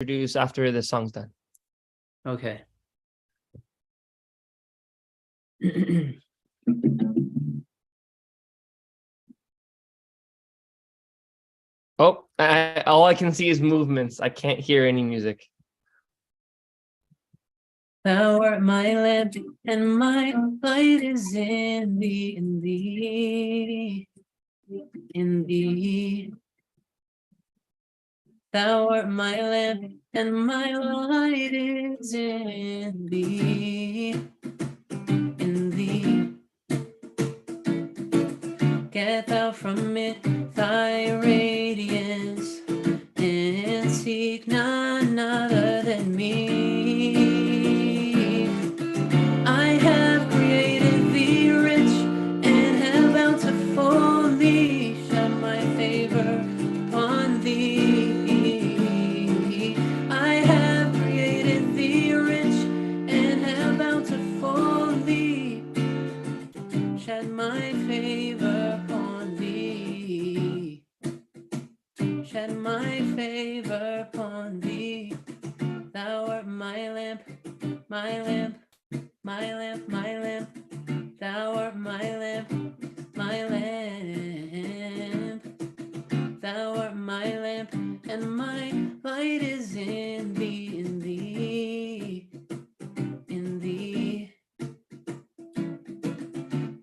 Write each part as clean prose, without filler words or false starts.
introduce after the song's done. Okay. Oh, all I can see is movements. I can't hear any music. Thou art my lamp, and my light is in thee, in thee, in thee. Thou art my lamp, and my light is in thee, in thee. Get thou from it thy radiance, and seek none other than me. I have created thee rich, and have bountifully shed my favor upon thee. I have created thee rich, and have bountifully shed my favor upon thee. Shed my favor upon thee. Thou art my lamp, my lamp, my lamp, my lamp. Thou art my lamp, my lamp. Thou art my lamp, and my light is in thee, in thee, in thee.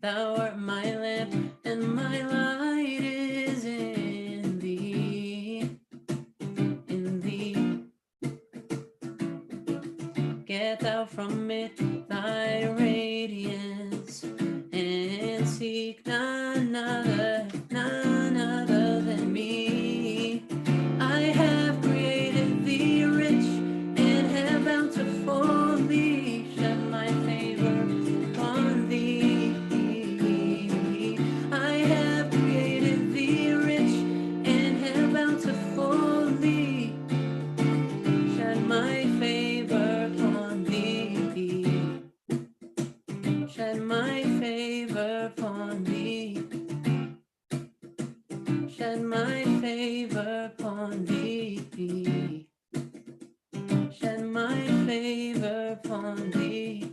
Thou art my lamp, and my light is in thee, in thee. Get thou from it thy radiance, and seek none other than me. I have created thee rich, and have bountifully shed my favor upon thee. I have created thee rich, and have bountifully shed my favor upon thee. Shed my favor upon thee. Shed my favor upon thee. Shed my favor upon thee.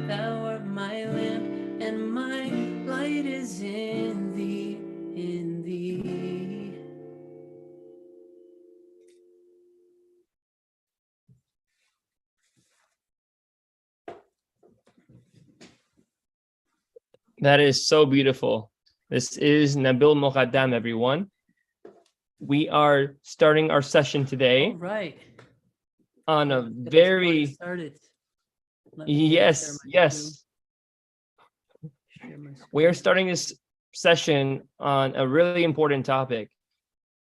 Thou art my lamp, and my light is in thee, in thee. That is so beautiful. This is Nabil Moqaddam, everyone. We are starting our session today. All right. On a That is very started. yes. We are starting this session on a really important topic.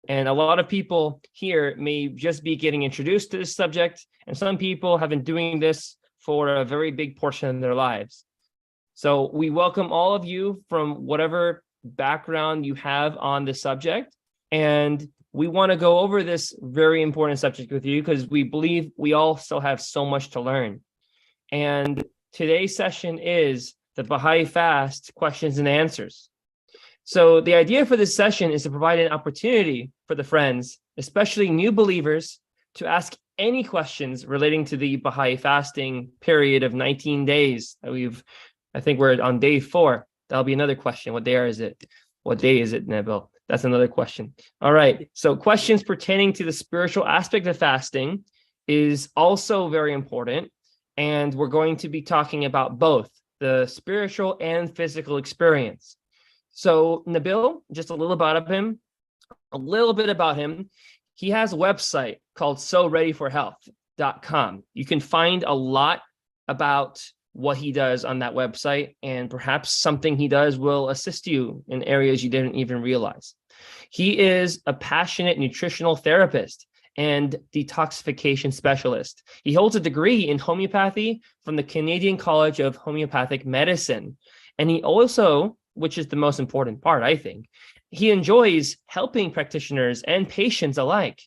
And a lot of people here may just be getting introduced to this subject, and some people have been doing this for a very big portion of their lives. So we welcome all of you from whatever background you have on the subject. And we want to go over this very important subject with you because we believe we all still have so much to learn. And today's session is the Baha'i Fast questions and answers. So the idea for this session is to provide an opportunity for the friends, especially new believers, to ask any questions relating to the Baha'i fasting period of 19 days that I think we're on day 4. That'll be another question. What day is it? What day is it, Nabil? That's another question. All right. So questions pertaining to the spiritual aspect of fasting is also very important. And we're going to be talking about both the spiritual and physical experience. So Nabil, just a little bit about him. He has a website called SoReadyForHealth.com. You can find a lot about what he does on that website, and perhaps something he does will assist you in areas you didn't even realize. He is a passionate nutritional therapist and detoxification specialist. He holds a degree in homeopathy from the Canadian College of Homeopathic Medicine. And he also, which is the most important part, I think, he enjoys helping practitioners and patients alike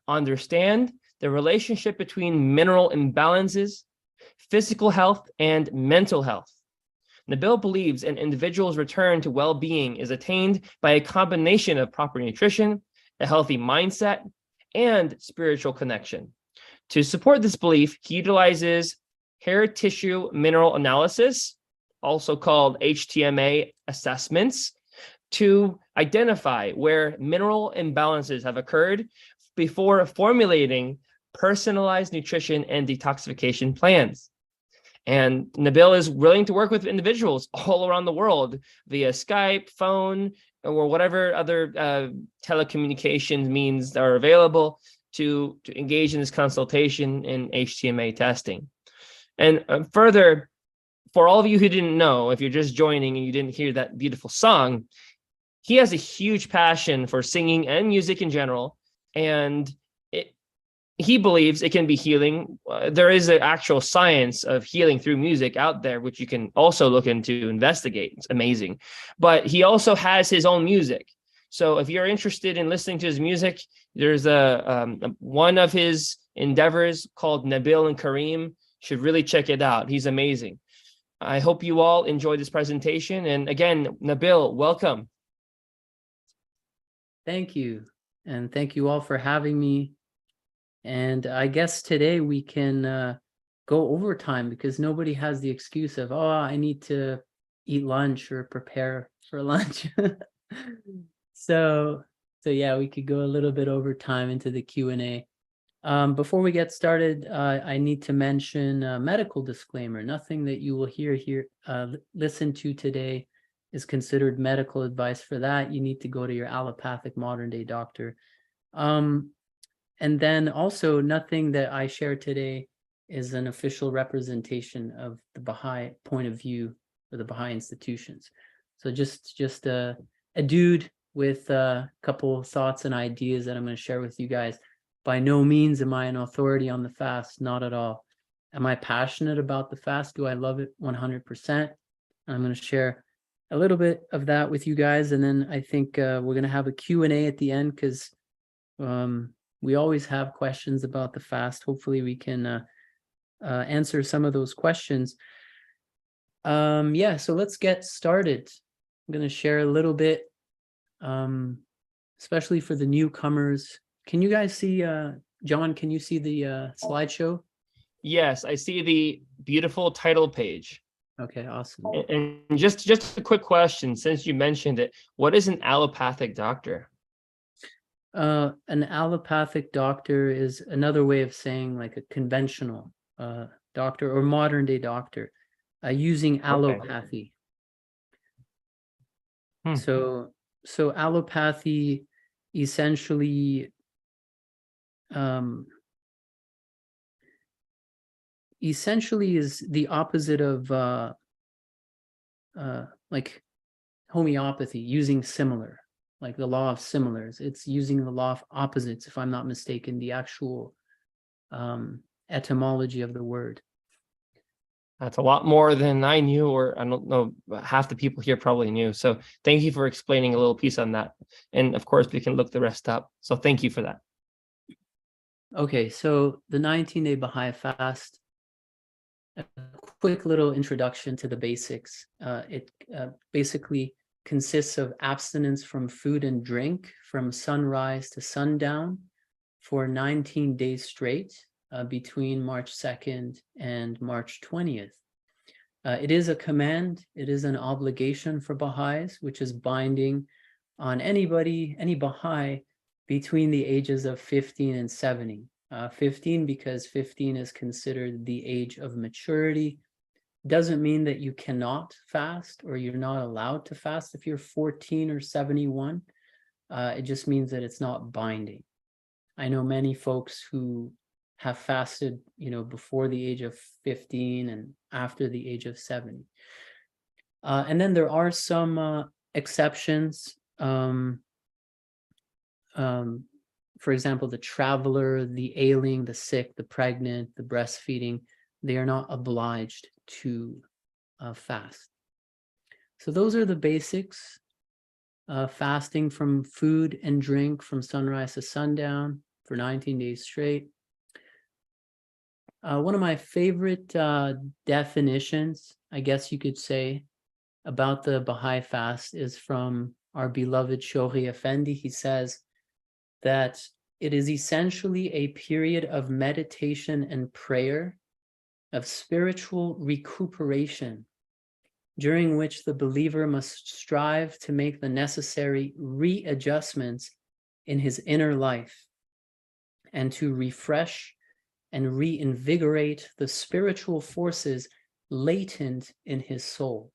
understand the relationship between mineral imbalances, physical health, and mental health. Nabil believes an individual's return to well-being is attained by a combination of proper nutrition, a healthy mindset, and spiritual connection. To support this belief, he utilizes hair tissue mineral analysis, also called HTMA assessments, to identify where mineral imbalances have occurred before formulating personalized nutrition and detoxification plans. And Nabil is willing to work with individuals all around the world via Skype, phone, or whatever other telecommunications means are available to engage in this consultation in HTMA testing. And further, for all of you who didn't know, if you're just joining and you didn't hear that beautiful song, he has a huge passion for singing and music in general, and he believes it can be healing. There is an actual science of healing through music out there, which you can also look into, investigate. It's amazing. But he also has his own music. So if you're interested in listening to his music, there's one of his endeavors called Nabil and Kareem. Should really check it out. He's amazing. I hope you all enjoy this presentation. And again, Nabil, welcome. Thank you. And thank you all for having me. And I guess today we can go overtime because nobody has the excuse of, oh, I need to eat lunch or prepare for lunch. So yeah, we could go a little bit overtime into the Q&A. Before we get started, I need to mention a medical disclaimer. Nothing that you will listen to today is considered medical advice. For that, you need to go to your allopathic modern day doctor. And then also, nothing that I share today is an official representation of the Baha'i point of view or the Baha'i institutions. So just a dude with a couple thoughts and ideas that I'm going to share with you guys. By no means am I an authority on the fast, not at all. Am I passionate about the fast? Do I love it 100%? I'm going to share a little bit of that with you guys, and then I think we're going to have a Q&A at the end because we always have questions about the fast. Hopefully we can answer some of those questions. Yeah, so let's get started. I'm going to share a little bit, especially for the newcomers. Can you guys see, John, can you see the slideshow? Yes, I see the beautiful title page. Okay, awesome. And just a quick question, since you mentioned it, what is an allopathic doctor? An allopathic doctor is another way of saying like a conventional doctor or modern day doctor using allopathy. Okay. So allopathy essentially is the opposite of like homeopathy, using similar. Like the law of similars. It's using the law of opposites, if I'm not mistaken, the actual etymology of the word. That's a lot more than I knew, or I don't know, half the people here probably knew. So thank you for explaining a little piece on that. And of course, we can look the rest up. So thank you for that. Okay, so the 19-day Baha'i Fast, a quick little introduction to the basics. It basically consists of abstinence from food and drink from sunrise to sundown for 19 days straight between March 2nd and March 20th. It is a command, it is an obligation for Baha'is, which is binding on anybody, any Baha'i between the ages of 15 and 70. 15 because 15 is considered the age of maturity. Doesn't mean that you cannot fast or you're not allowed to fast if you're 14 or 71. It just means that it's not binding. I know many folks who have fasted, before the age of 15 and after the age of 70. And then there are some exceptions. For example, the traveler, the ailing, the sick, the pregnant, the breastfeeding, they are not obliged to fast. So those are the basics. Fasting from food and drink from sunrise to sundown for 19 days straight. One of my favorite definitions, I guess you could say, about the Baha'i Fast is from our beloved Shohi Effendi. He says that It is essentially a period of meditation and prayer, of spiritual recuperation, during which the believer must strive to make the necessary readjustments in his inner life and to refresh and reinvigorate the spiritual forces latent in his soul.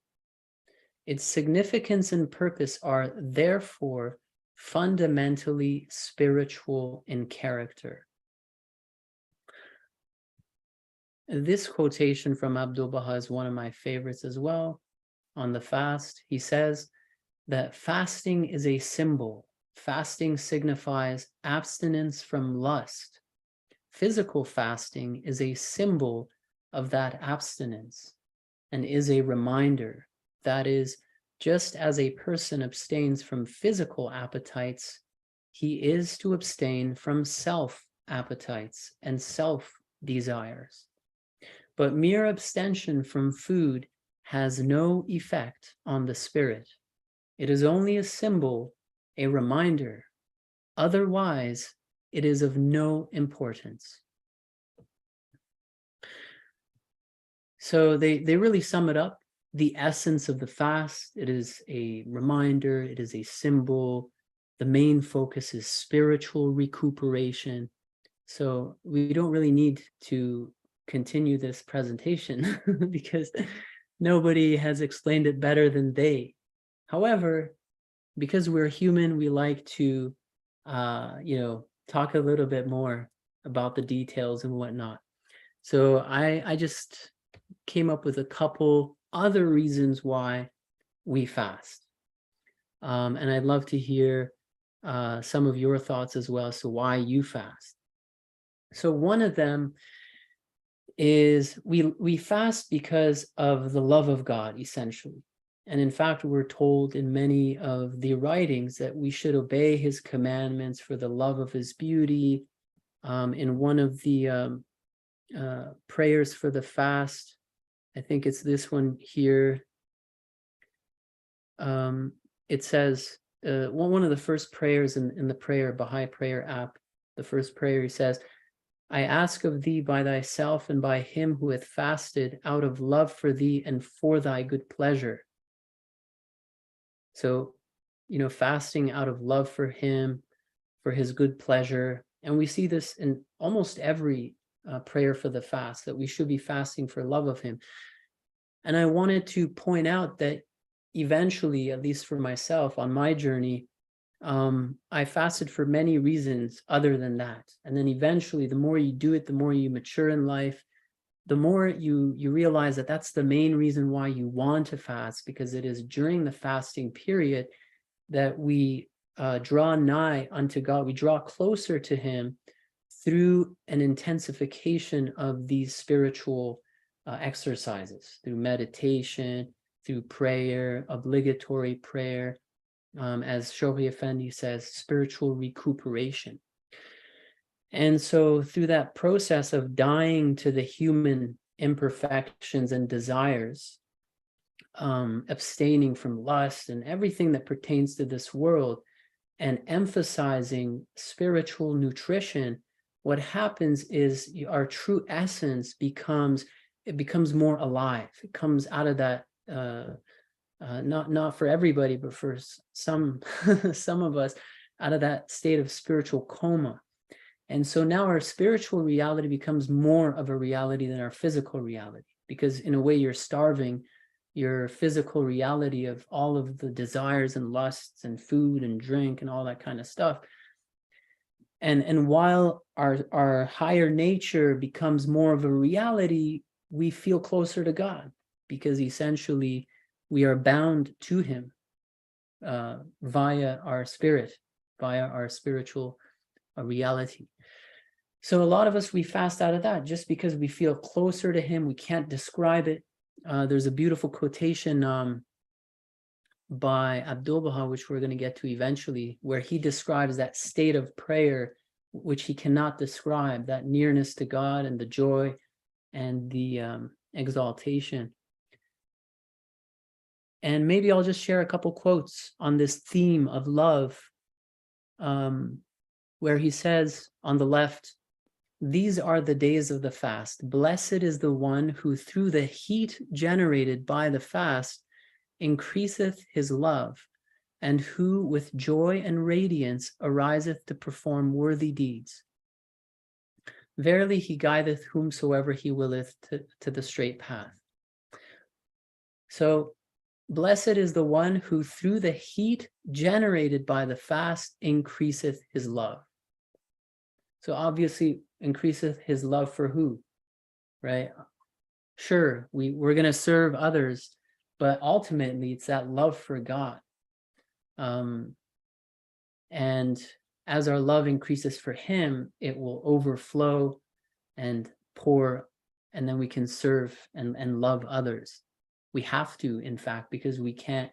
Its significance and purpose are therefore fundamentally spiritual in character. This quotation from Abdu'l-Baha is one of my favorites as well. On the fast, he says that fasting is a symbol. Fasting signifies abstinence from lust. Physical fasting is a symbol of that abstinence and is a reminder. That is, just as a person abstains from physical appetites, he is to abstain from self-appetites and self-desires. But mere abstention from food has no effect on the spirit. It is only a symbol, a reminder. Otherwise, it is of no importance. So they really sum it up. The essence of the fast, it is a reminder, it is a symbol. The main focus is spiritual recuperation. So we don't really need to continue this presentation because nobody has explained it better than they. However, because we're human, we like to, talk a little bit more about the details and whatnot. So I just came up with a couple other reasons why we fast. And I'd love to hear some of your thoughts as well as to why you fast. So one of them is we fast because of the love of God, essentially. And in fact, we're told in many of the writings that we should obey his commandments for the love of his beauty. In one of the prayers for the fast, I think it's this one here. It says, one of the first prayers in the prayer, Baha'i prayer app, the first prayer, he says, I ask of thee by thyself and by him who hath fasted out of love for thee and for thy good pleasure. So, fasting out of love for him, for his good pleasure. And we see this in almost every prayer for the fast, that we should be fasting for love of him. And I wanted to point out that eventually, at least for myself on my journey, I fasted for many reasons other than that. And then eventually, the more you do it, the more you mature in life, the more you realize that that's the main reason why you want to fast, because it is during the fasting period that we draw nigh unto God. We draw closer to him through an intensification of these spiritual exercises, through meditation, through prayer, obligatory prayer, as Shohi Effendi says, spiritual recuperation. And so through that process of dying to the human imperfections and desires, abstaining from lust and everything that pertains to this world, and emphasizing spiritual nutrition, what happens is our true essence becomes more alive. It comes out of that, not for everybody, but for some of us, out of that state of spiritual coma. And so now our spiritual reality becomes more of a reality than our physical reality, because in a way you're starving your physical reality of all of the desires and lusts and food and drink and all that kind of stuff. And while our higher nature becomes more of a reality, we feel closer to God, because essentially we are bound to him via our spirit, via our spiritual reality. So a lot of us, we fast out of that just because we feel closer to him. We can't describe it. There's a beautiful quotation by Abdu'l-Baha, which we're going to get to eventually, where he describes that state of prayer, which he cannot describe, that nearness to God and the joy and the exaltation. And maybe I'll just share a couple quotes on this theme of love. where he says on the left, "These are the days of the fast. Blessed is the one who through the heat generated by the fast increaseth his love, and who with joy and radiance ariseth to perform worthy deeds. Verily he guideth whomsoever he willeth to the straight path." So blessed is the one who through the heat generated by the fast increaseth his love. So obviously increaseth his love for who, right? Sure, we're going to serve others, but ultimately it's that love for God. And as our love increases for him, it will overflow and pour, and then we can serve and love others. We have to, in fact, because we can't,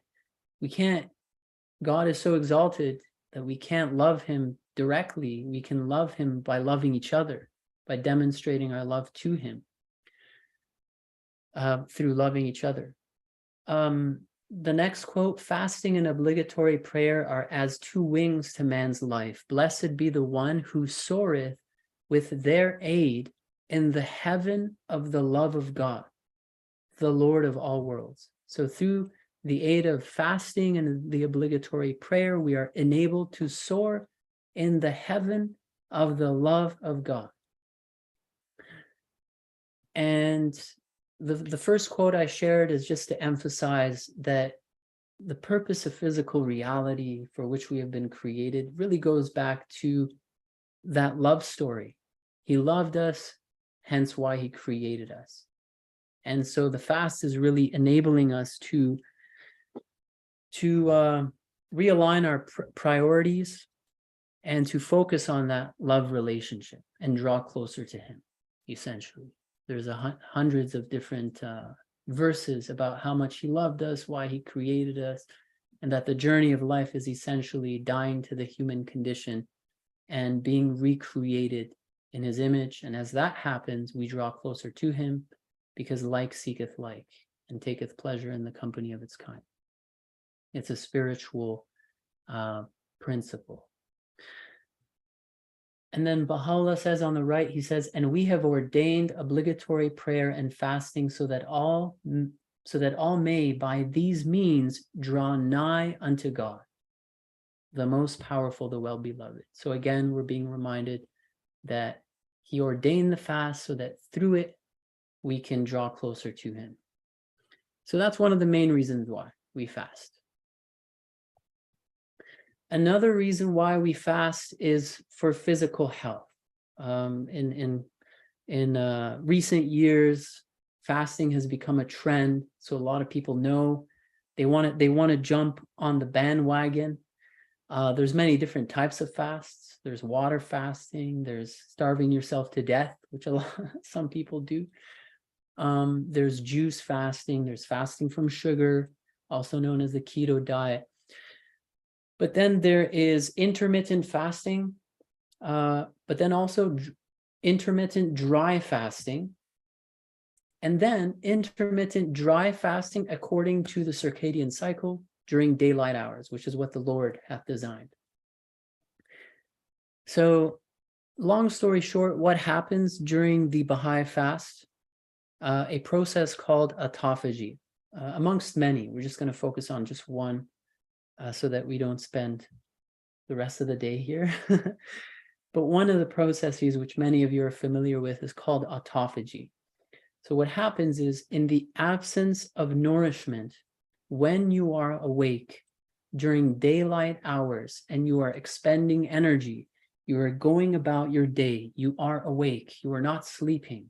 God is so exalted that we can't love him directly. We can love him by loving each other, by demonstrating our love to him through loving each other. The next quote, "Fasting and obligatory prayer are as two wings to man's life. Blessed be the one who soareth with their aid in the heaven of the love of God, the Lord of all worlds." So through the aid of fasting and the obligatory prayer, we are enabled to soar in the heaven of the love of God. And the first quote I shared is just to emphasize that the purpose of physical reality for which we have been created really goes back to that love story. He loved us, hence why he created us. And so the fast is really enabling us to realign our priorities and to focus on that love relationship and draw closer to him, essentially. There's hundreds of different verses about how much he loved us, why he created us, and that the journey of life is essentially dying to the human condition and being recreated in his image. And as that happens, we draw closer to him, because like seeketh like, and taketh pleasure in the company of its kind. It's a spiritual principle. And then Baha'u'llah says on the right, he says, "And we have ordained obligatory prayer and fasting so that all may by these means draw nigh unto God, the most powerful, the well-beloved." So again, we're being reminded that he ordained the fast so that through it, we can draw closer to him. So that's one of the main reasons why we fast. Another reason why we fast is for physical health. In recent years, fasting has become a trend. So a lot of people know they want to jump on the bandwagon. There's many different types of fasts. There's water fasting. There's starving yourself to death, which some people do. There's juice fasting. There's fasting from sugar, also known as the keto diet. But then there is intermittent fasting, but then also intermittent dry fasting, and then intermittent dry fasting according to the circadian cycle during daylight hours, which is what the Lord hath designed. So long story short, what happens during the Baha'i fast? A process called autophagy, amongst many. We're just going to focus on just one, so that we don't spend the rest of the day here. But one of the processes which many of you are familiar with is called autophagy. So what happens is, in the absence of nourishment, when you are awake during daylight hours and you are expending energy, you are going about your day, you are awake, you are not sleeping.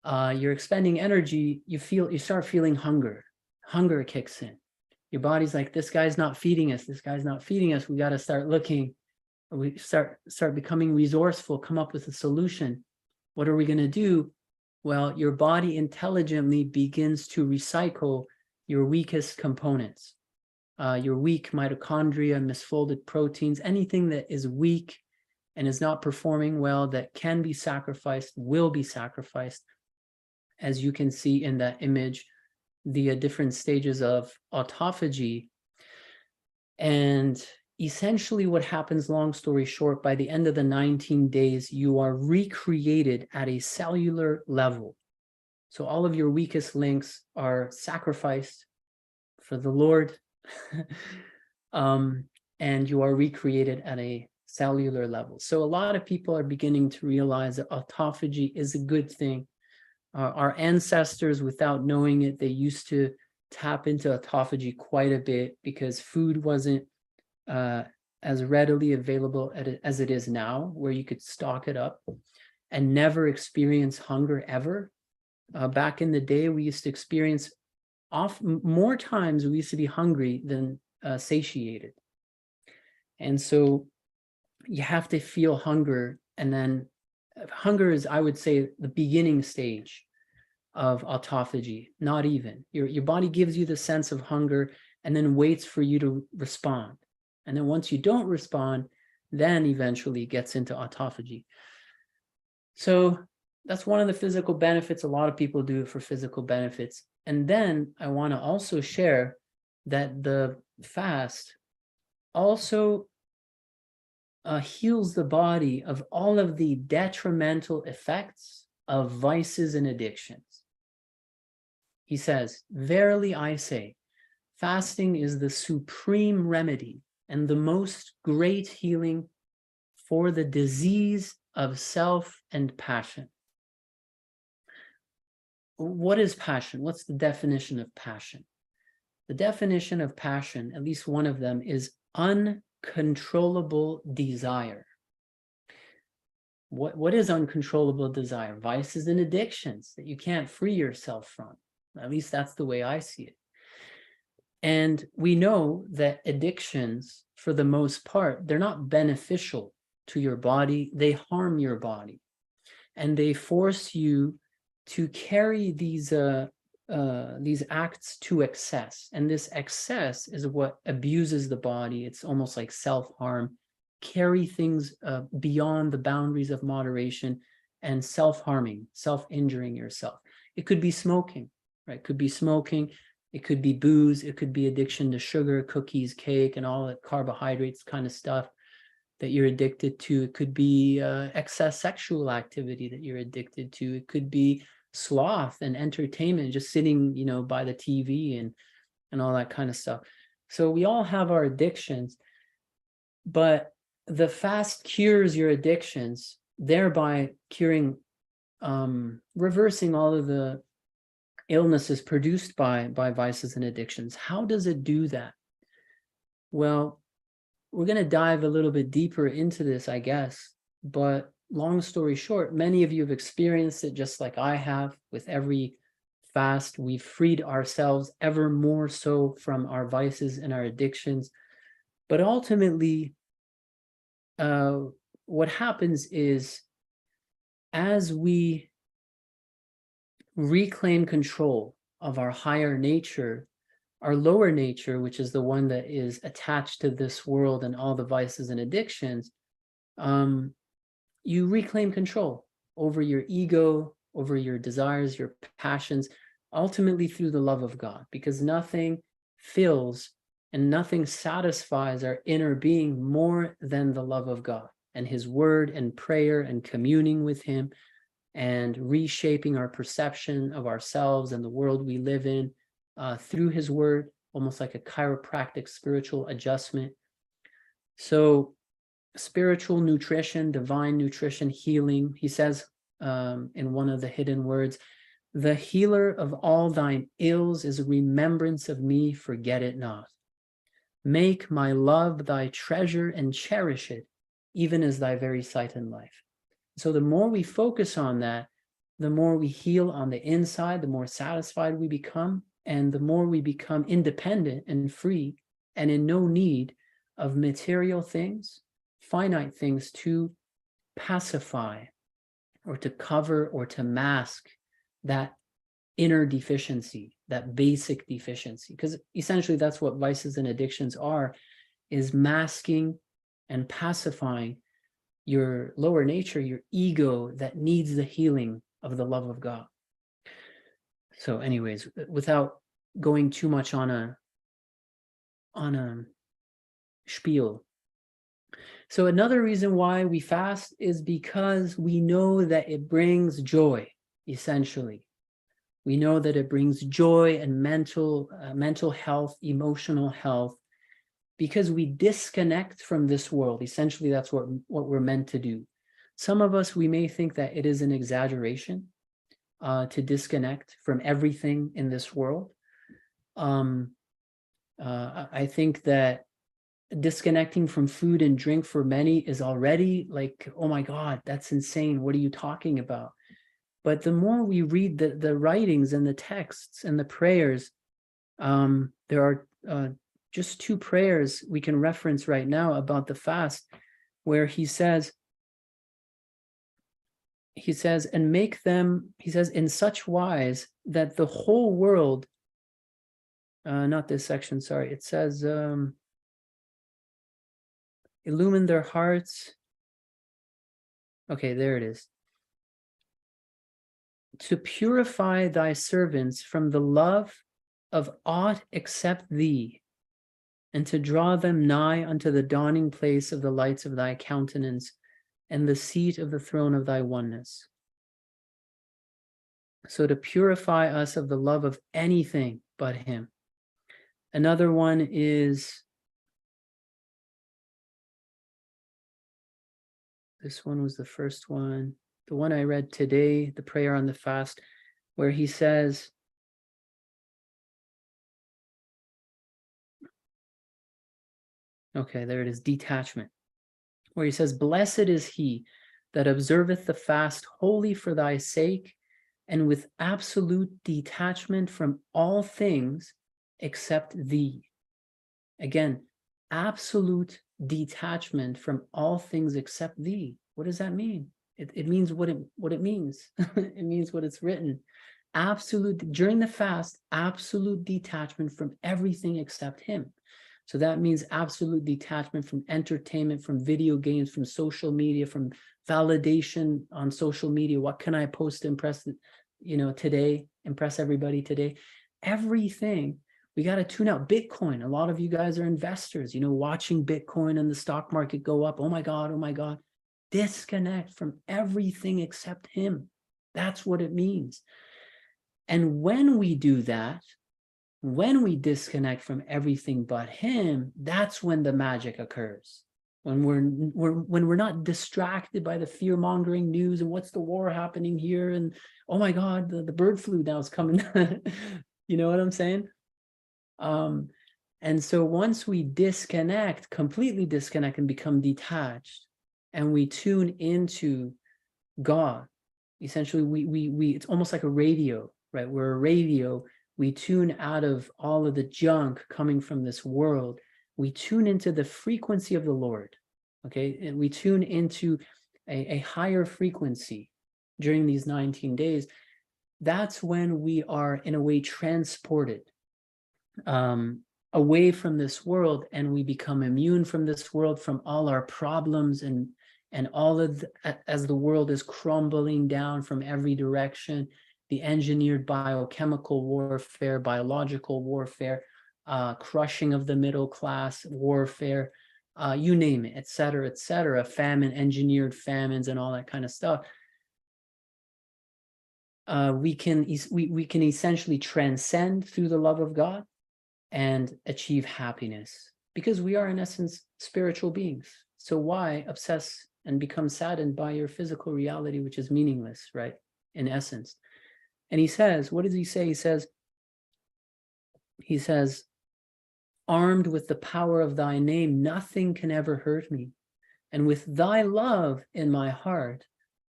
You're expending energy, you start feeling hunger. Hunger kicks in. Your body's like, this guy's not feeding us. This guy's not feeding us. We got to start looking. We start becoming resourceful, come up with a solution. What are we going to do? Well, your body intelligently begins to recycle your weakest components. Your weak mitochondria, misfolded proteins, anything that is weak and is not performing well, that can be sacrificed, will be sacrificed. As you can see in that image, the different stages of autophagy. And essentially what happens, long story short, by the end of the 19 days, you are recreated at a cellular level. So all of your weakest links are sacrificed for the Lord, and you are recreated at a cellular level. So a lot of people are beginning to realize that autophagy is a good thing. Our ancestors, without knowing it, they used to tap into autophagy quite a bit because food wasn't as readily available as it is now, where you could stock it up and never experience hunger ever. Back in the day, we used to experience more times we used to be hungry than satiated. And so you have to feel hunger, and then hunger is, I would say, the beginning stage of autophagy. Not even. Your body gives you the sense of hunger and then waits for you to respond. And then once you don't respond, then eventually it gets into autophagy. So that's one of the physical benefits. A lot of people do it for physical benefits. And then I want to also share that the fast also heals the body of all of the detrimental effects of vices and addictions. He says, "Verily I say, fasting is the supreme remedy and the most great healing for the disease of self and passion." What is passion? What's the definition of passion? The definition of passion, at least one of them, is uncontrollable desire. What is uncontrollable desire? Vices and addictions that you can't free yourself from. At least that's the way I see it. And we know that addictions, for the most part, they're not beneficial to your body. They harm your body. And they force you to carry these acts to excess. And this excess is what abuses the body. It's almost like self-harm. Carry things beyond the boundaries of moderation and self-harming, self-injuring yourself. It could be smoking, right? It could be smoking. It could be booze. It could be addiction to sugar, cookies, cake, and all that carbohydrates kind of stuff that you're addicted to. It could be excess sexual activity that you're addicted to. It could be sloth and entertainment, just sitting, by the TV and all that kind of stuff. So we all have our addictions, but the fast cures your addictions, thereby curing, reversing all of the illnesses produced by vices and addictions. How does it do that? Well, we're going to dive a little bit deeper into this, I guess, but long story short, many of you have experienced it just like I have. With every fast, we've freed ourselves ever more so from our vices and our addictions. But ultimately, what happens is, as we reclaim control of our higher nature, our lower nature, which is the one that is attached to this world and all the vices and addictions, you reclaim control over your ego, over your desires, your passions, ultimately through the love of God, because nothing fills and nothing satisfies our inner being more than the love of God and His word and prayer and communing with Him and reshaping our perception of ourselves and the world we live in through His word, almost like a chiropractic spiritual adjustment. So spiritual nutrition, divine nutrition, healing. He says in one of the hidden words, "The healer of all thine ills is a remembrance of me, forget it not. Make my love thy treasure and cherish it, even as thy very sight and life." So the more we focus on that, the more we heal on the inside, the more satisfied we become, and the more we become independent and free and in no need of material things, finite things, to pacify or to cover or to mask that inner deficiency, that basic deficiency. Because essentially that's what vices and addictions are, is masking and pacifying your lower nature, your ego that needs the healing of the love of God. So anyways, without going too much on a spiel, So another reason why we fast is because we know that it brings joy, essentially. We know that it brings joy and mental health, emotional health, because we disconnect from this world. Essentially, that's what we're meant to do. Some of us, we may think that it is an exaggeration to disconnect from everything in this world. I think that disconnecting from food and drink for many is already like, oh my God, that's insane. What are you talking about? But the more we read the writings and the texts and the prayers, there are just two prayers we can reference right now about the fast, where he says, and make them, he says, in such wise that the whole world, not this section, sorry, it says, illumine their hearts. Okay, there it is. To purify thy servants from the love of aught except thee, and to draw them nigh unto the dawning place of the lights of thy countenance, and the seat of the throne of thy oneness. So to purify us of the love of anything but him. Another one is, this one was the first one, the one I read today, the prayer on the fast, where he says, okay, there it is, detachment, where he says, blessed is he that observeth the fast wholly for thy sake, and with absolute detachment from all things except thee. Again, absolute detachment from all things except thee. What does that mean? It means what it means. It means what it's written. Absolute, during the fast, absolute detachment from everything except him. So that means absolute detachment from entertainment, from video games, from social media, from validation on social media. What can I post to impress, today, impress everybody today? Everything. We got to tune out Bitcoin. A lot of you guys are investors, watching Bitcoin and the stock market go up. Oh my God, oh my God. Disconnect from everything except him. That's what it means. And when we do that, when we disconnect from everything but him, that's when the magic occurs. When we're not distracted by the fear-mongering news and what's the war happening here, and oh my God, the bird flu now is coming. You know what I'm saying? And so once we disconnect, completely disconnect and become detached, and we tune into God, essentially we it's almost like a radio, right? We're a radio. We tune out of all of the junk coming from this world. We tune into the frequency of the Lord, okay? And we tune into a higher frequency during these 19 days. That's when we are, in a way, transported away from this world, and we become immune from this world, from all our problems and all of as the world is crumbling down from every direction, the engineered biochemical warfare, biological warfare, crushing of the middle class warfare, you name it, et cetera, famine, engineered famines, and all that kind of stuff. We can essentially transcend through the love of God and achieve happiness, because we are in essence spiritual beings. So why obsess and become saddened by your physical reality, which is meaningless, right? In essence. And he says, what does he say? He says, armed with the power of thy name, nothing can ever hurt me. And with thy love in my heart,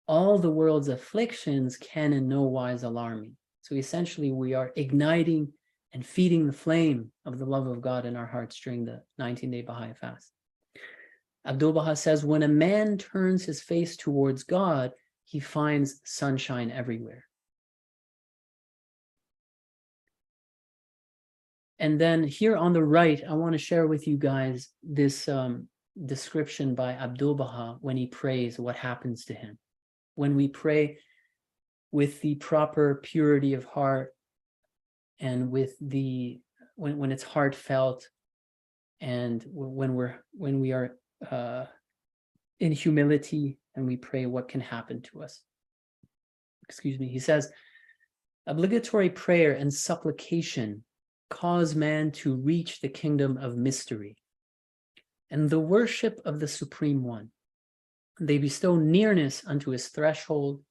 all the world's afflictions can in no wise alarm me. So essentially we are igniting and feeding the flame of the love of God in our hearts during the 19-day Baha'i fast. Abdu'l-Baha says, when a man turns his face towards God, he finds sunshine everywhere. And then here on the right, I want to share with you guys this description by Abdu'l-Baha when he prays, what happens to him. When we pray with the proper purity of heart, and with the when it's heartfelt, and when we are in humility, and we pray what can happen to us. Excuse me. He says, obligatory prayer and supplication cause man to reach the kingdom of mystery and the worship of the Supreme One. They bestow nearness unto his threshold.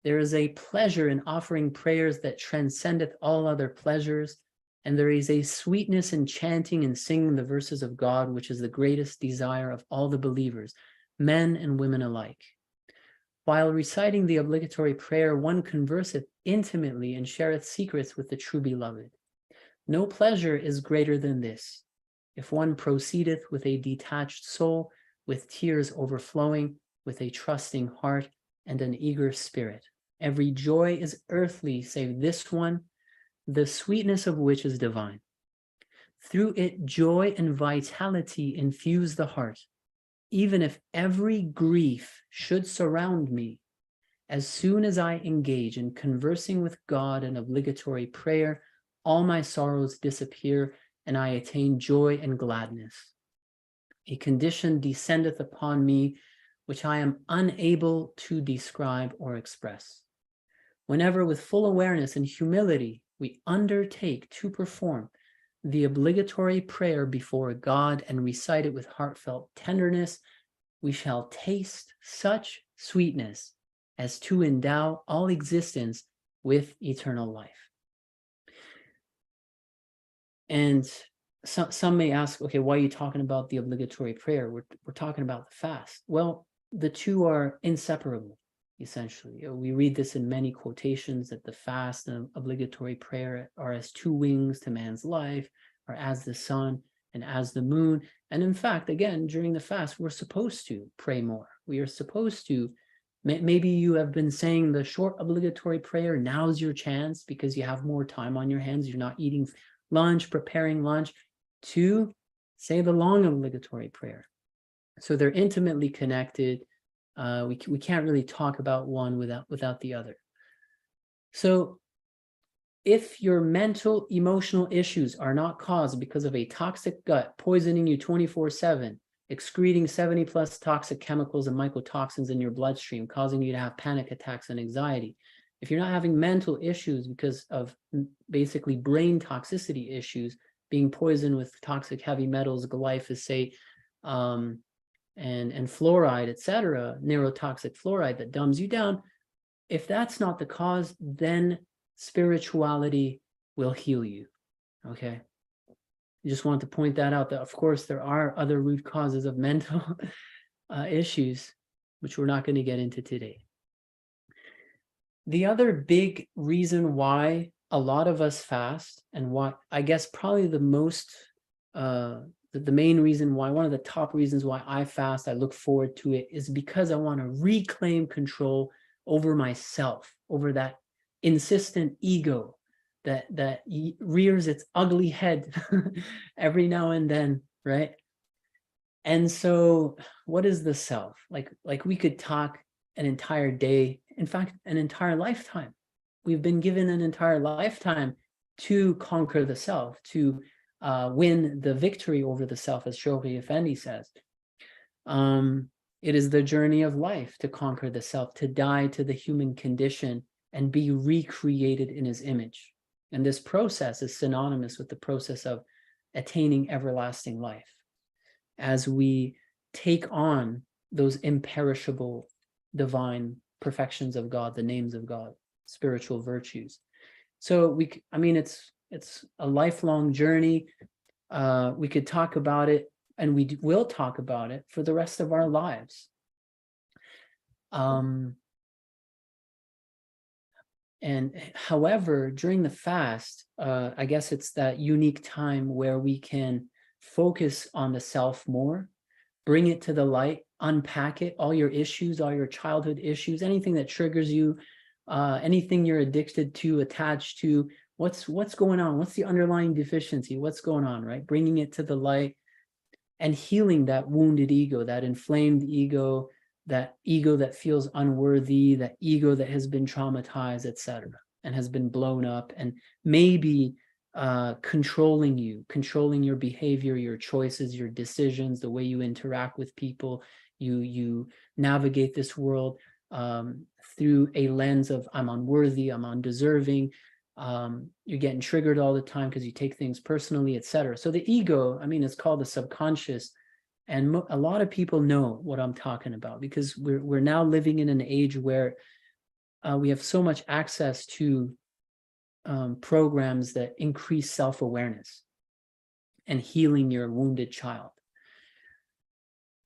There is a pleasure in offering prayers that transcendeth all other pleasures, and there is a sweetness in chanting and singing the verses of God, which is the greatest desire of all the believers, men and women alike. While reciting the obligatory prayer, one converseth intimately and shareth secrets with the true beloved. No pleasure is greater than this. If one proceedeth with a detached soul, with tears overflowing, with a trusting heart and an eager spirit. Every joy is earthly save this one, the sweetness of which is divine. Through it, joy and vitality infuse the heart. Even if every grief should surround me, as soon as I engage in conversing with God in obligatory prayer, all my sorrows disappear and I attain joy and gladness. A condition descendeth upon me which I am unable to describe or express. Whenever with full awareness and humility we undertake to perform the obligatory prayer before God and recite it with heartfelt tenderness, we shall taste such sweetness as to endow all existence with eternal life. And some may ask, okay, why are you talking about the obligatory prayer? We're talking about the fast. Well, the two are inseparable, essentially. We read this in many quotations that the fast and obligatory prayer are as two wings to man's life, or as the sun and as the moon. And in fact, again, during the fast, we're supposed to pray more. We are supposed to, maybe you have been saying the short obligatory prayer, now's your chance because you have more time on your hands. You're not eating lunch, preparing lunch, to say the long obligatory prayer. So they're intimately connected. We can't really talk about one without the other. So if your mental, emotional issues are not caused because of a toxic gut poisoning you 24/7, excreting 70 plus toxic chemicals and mycotoxins in your bloodstream, causing you to have panic attacks and anxiety, if you're not having mental issues because of basically brain toxicity issues, being poisoned with toxic heavy metals, glyphosate, and fluoride, etc., neurotoxic fluoride that dumbs you down, if that's not the cause, then spirituality will heal you. Okay, I just want to point that out, that of course there are other root causes of mental issues, which we're not going to get into today. The other big reason why a lot of us fast, and what I guess probably the most the main reason why, one of the top reasons why I fast, I look forward to it, is because I want to reclaim control over myself, over that insistent ego that rears its ugly head every now and then, right? And so what is the self? Like we could talk an entire day, in fact, an entire lifetime. We've been given an entire lifetime to conquer the self, to win the victory over the self, as Shoghi Effendi says. It is the journey of life to conquer the self, to die to the human condition and be recreated in his image. And this process is synonymous with the process of attaining everlasting life, as we take on those imperishable divine perfections of God, the names of God, spiritual virtues. So it's a lifelong journey. We could talk about it, and we will talk about it for the rest of our lives. And however, during the fast, I guess it's that unique time where we can focus on the self more, bring it to the light, unpack it, all your issues, all your childhood issues, anything that triggers you, anything you're addicted to, attached to, what's going on? What's the underlying deficiency? What's going on, right? Bringing it to the light and healing that wounded ego, that inflamed ego, that feels unworthy, that ego that has been traumatized, etc., and has been blown up, and maybe controlling you, controlling your behavior, your choices, your decisions, the way you interact with people. You navigate this world through a lens of I'm unworthy, I'm undeserving. You're getting triggered all the time because you take things personally, etc. So the ego, I mean, it's called the subconscious, and a lot of people know what I'm talking about because we're now living in an age where we have so much access to programs that increase self-awareness and healing your wounded child.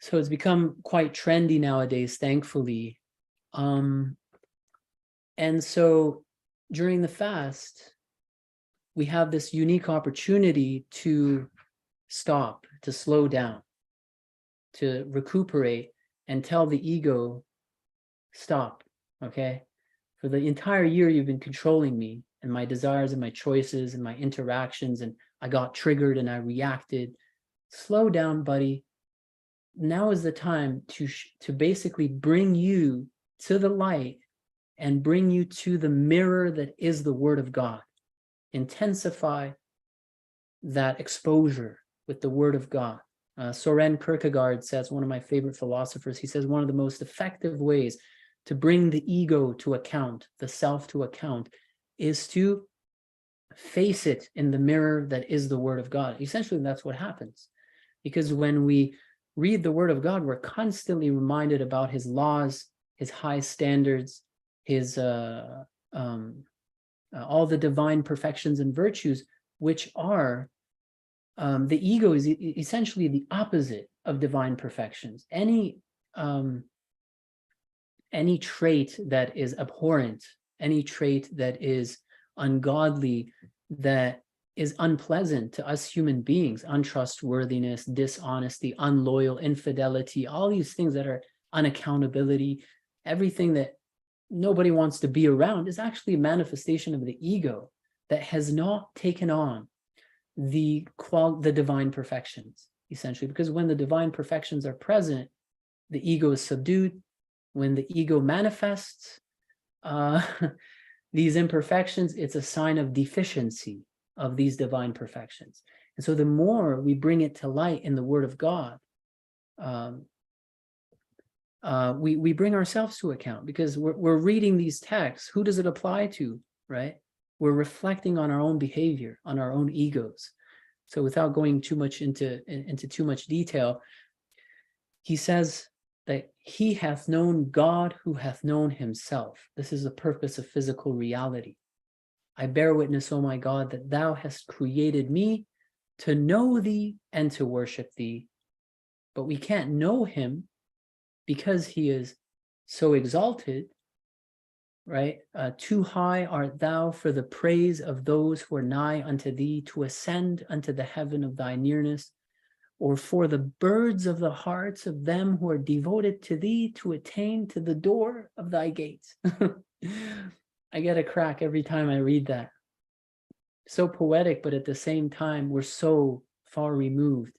So it's become quite trendy nowadays, thankfully. And so during the fast, we have this unique opportunity to stop, to slow down, to recuperate and tell the ego, stop, okay? For the entire year, you've been controlling me and my desires and my choices and my interactions, and I got triggered and I reacted. Slow down, buddy. Now is the time to basically bring you to the light and bring you to the mirror that is the Word of God. Intensify that exposure with the Word of God. Soren Kierkegaard says, one of my favorite philosophers, he says one of the most effective ways to bring the ego to account, the self to account, is to face it in the mirror that is the Word of God. Essentially, that's what happens. Because when we read the Word of God, we're constantly reminded about His laws, His high standards, His all the divine perfections and virtues, which are the ego is essentially the opposite of divine perfections. Any trait that is abhorrent, any trait that is ungodly, that is unpleasant to us human beings, untrustworthiness, dishonesty, unloyal, infidelity, all these things that are unaccountability, everything that nobody wants to be around is actually a manifestation of the ego that has not taken on the divine perfections, essentially. Because when the divine perfections are present, the ego is subdued. When the ego manifests these imperfections, it's a sign of deficiency of these divine perfections. And so the more we bring it to light in the Word of God, we bring ourselves to account, because we're reading these texts. Who does it apply to, right? We're reflecting on our own behavior, on our own egos. So without going too much into too much detail, he says that he hath known God who hath known himself. This is the purpose of physical reality. I bear witness, O my God, that thou hast created me to know thee and to worship thee. But we can't know him because he is so exalted, right? Too high art thou for the praise of those who are nigh unto thee, to ascend unto the heaven of thy nearness, or for the birds of the hearts of them who are devoted to thee, to attain to the door of thy gates. I get a crack every time I read that. So poetic, but at the same time, we're so far removed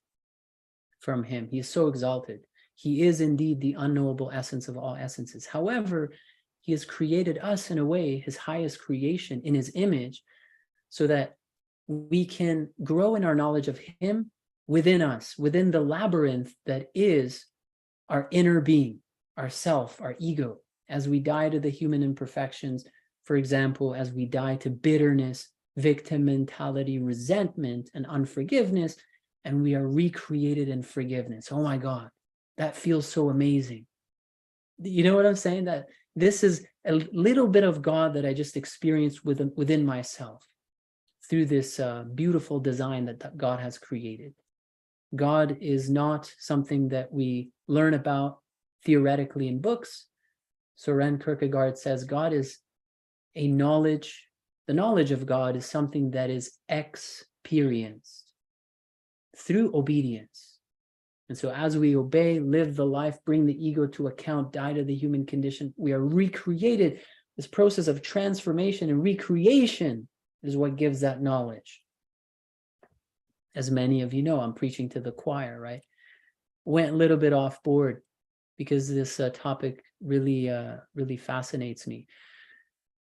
from him. He is so exalted. He is indeed the unknowable essence of all essences. However, he has created us in a way, his highest creation, in his image, so that we can grow in our knowledge of him within us, within the labyrinth that is our inner being, our self, our ego. As we die to the human imperfections, for example, as we die to bitterness, victim mentality, resentment, and unforgiveness, and we are recreated in forgiveness. Oh my God, that feels so amazing. You know what I'm saying? That this is a little bit of God that I just experienced within myself through this beautiful design that God has created. God is not something that we learn about theoretically in books. Soren Kierkegaard says God is a knowledge. The knowledge of God is something that is experienced through obedience. And so as we obey, live the life, bring the ego to account, die to the human condition, we are recreated. This process of transformation and recreation is what gives that knowledge. As many of you know, I'm preaching to the choir, right? Went a little bit off board because this topic really fascinates me.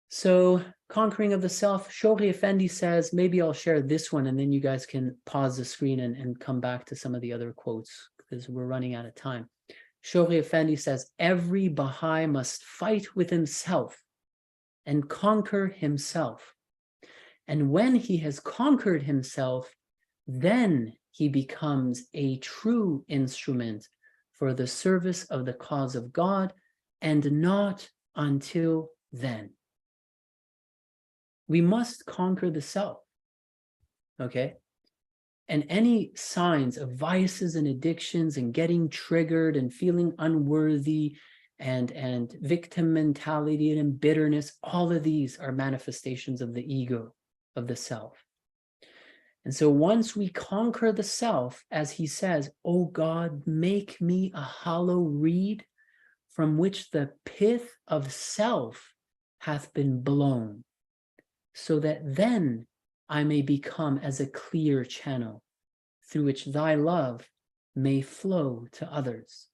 So conquering of the self, Shoghi Effendi says, maybe I'll share this one and then you guys can pause the screen and come back to some of the other quotes because we're running out of time. Shoghi Effendi says, every Baha'i must fight with himself and conquer himself. And when he has conquered himself, then he becomes a true instrument for the service of the cause of God, and not until then. We must conquer the self, okay? And any signs of vices and addictions and getting triggered and feeling unworthy and victim mentality and bitterness, all of these are manifestations of the ego, of the self. And so once we conquer the self, as he says, "O God, make me a hollow reed from which the pith of self hath been blown, so that then I may become as a clear channel through which thy love may flow to others."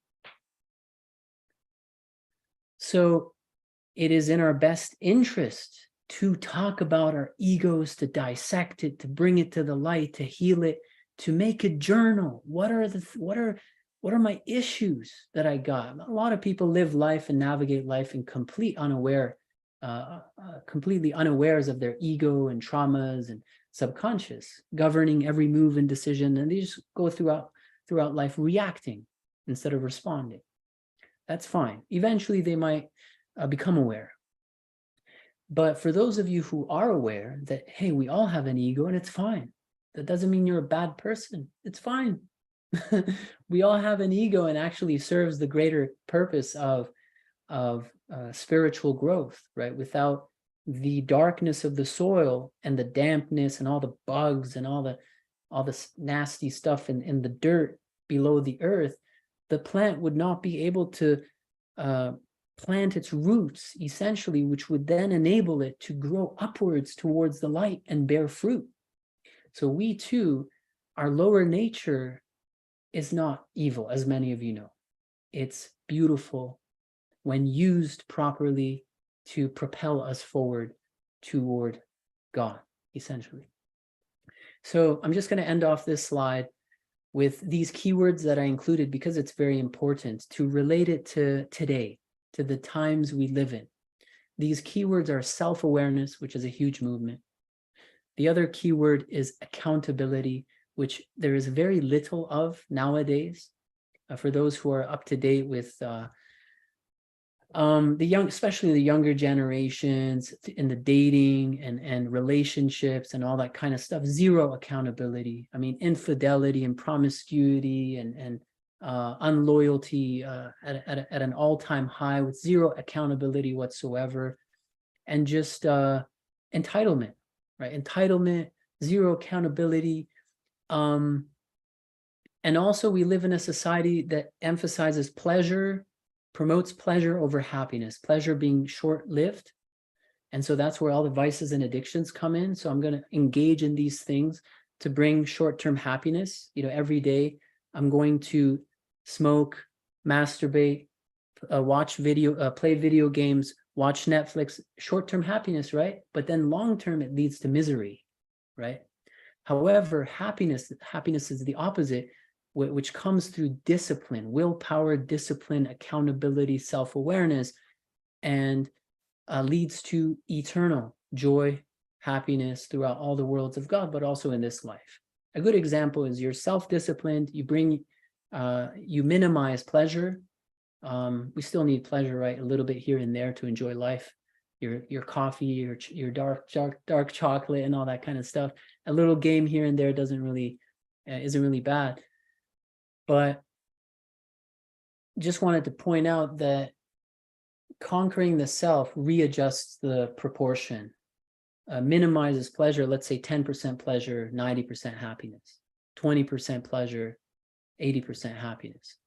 So it is in our best interest to talk about our egos, to dissect it, to bring it to the light, to heal it, to make a journal. What are my issues that I got? A lot of people live life and navigate life in completely unawares of their ego and traumas and subconscious, governing every move and decision, and they just go throughout life reacting instead of responding. That's fine. Eventually they might become aware. But for those of you who are aware that, hey, we all have an ego and it's fine. That doesn't mean you're a bad person. It's fine. We all have an ego and actually serves the greater purpose of spiritual growth, right? Without the darkness of the soil and the dampness and all the bugs and all the nasty stuff in the dirt below the earth, the plant would not be able to plant its roots, essentially, which would then enable it to grow upwards towards the light and bear fruit. So we too, our lower nature is not evil, as many of you know. It's beautiful when used properly to propel us forward toward God, essentially. So I'm just going to end off this slide with these keywords that I included because it's very important to relate it to today, to the times we live in. These keywords are self-awareness, which is a huge movement. The other keyword is accountability, which there is very little of nowadays. For those who are up to date with especially the younger generations in the dating and relationships and all that kind of stuff, zero accountability. I mean, infidelity and promiscuity and unloyalty at an all-time high with zero accountability whatsoever, and just entitlement, right? Entitlement, zero accountability. And also we live in a society that emphasizes pleasure, promotes pleasure over happiness, pleasure being short-lived. And so that's where all the vices and addictions come in. So I'm going to engage in these things to bring short-term happiness. You know, every day I'm going to smoke, masturbate, watch video, play video games, watch Netflix, short-term happiness, right? But then long-term, it leads to misery, right? However, happiness is the opposite, which comes through discipline, willpower, discipline, accountability, self-awareness, and leads to eternal joy, happiness throughout all the worlds of God, but also in this life. A good example is you're self-disciplined, you minimize pleasure. We still need pleasure, right? A little bit here and there to enjoy life. Your coffee, your dark chocolate and all that kind of stuff. A little game here and there isn't really bad. But just wanted to point out that conquering the self readjusts the proportion, minimizes pleasure, let's say 10% pleasure, 90% happiness, 20% pleasure, 80% happiness.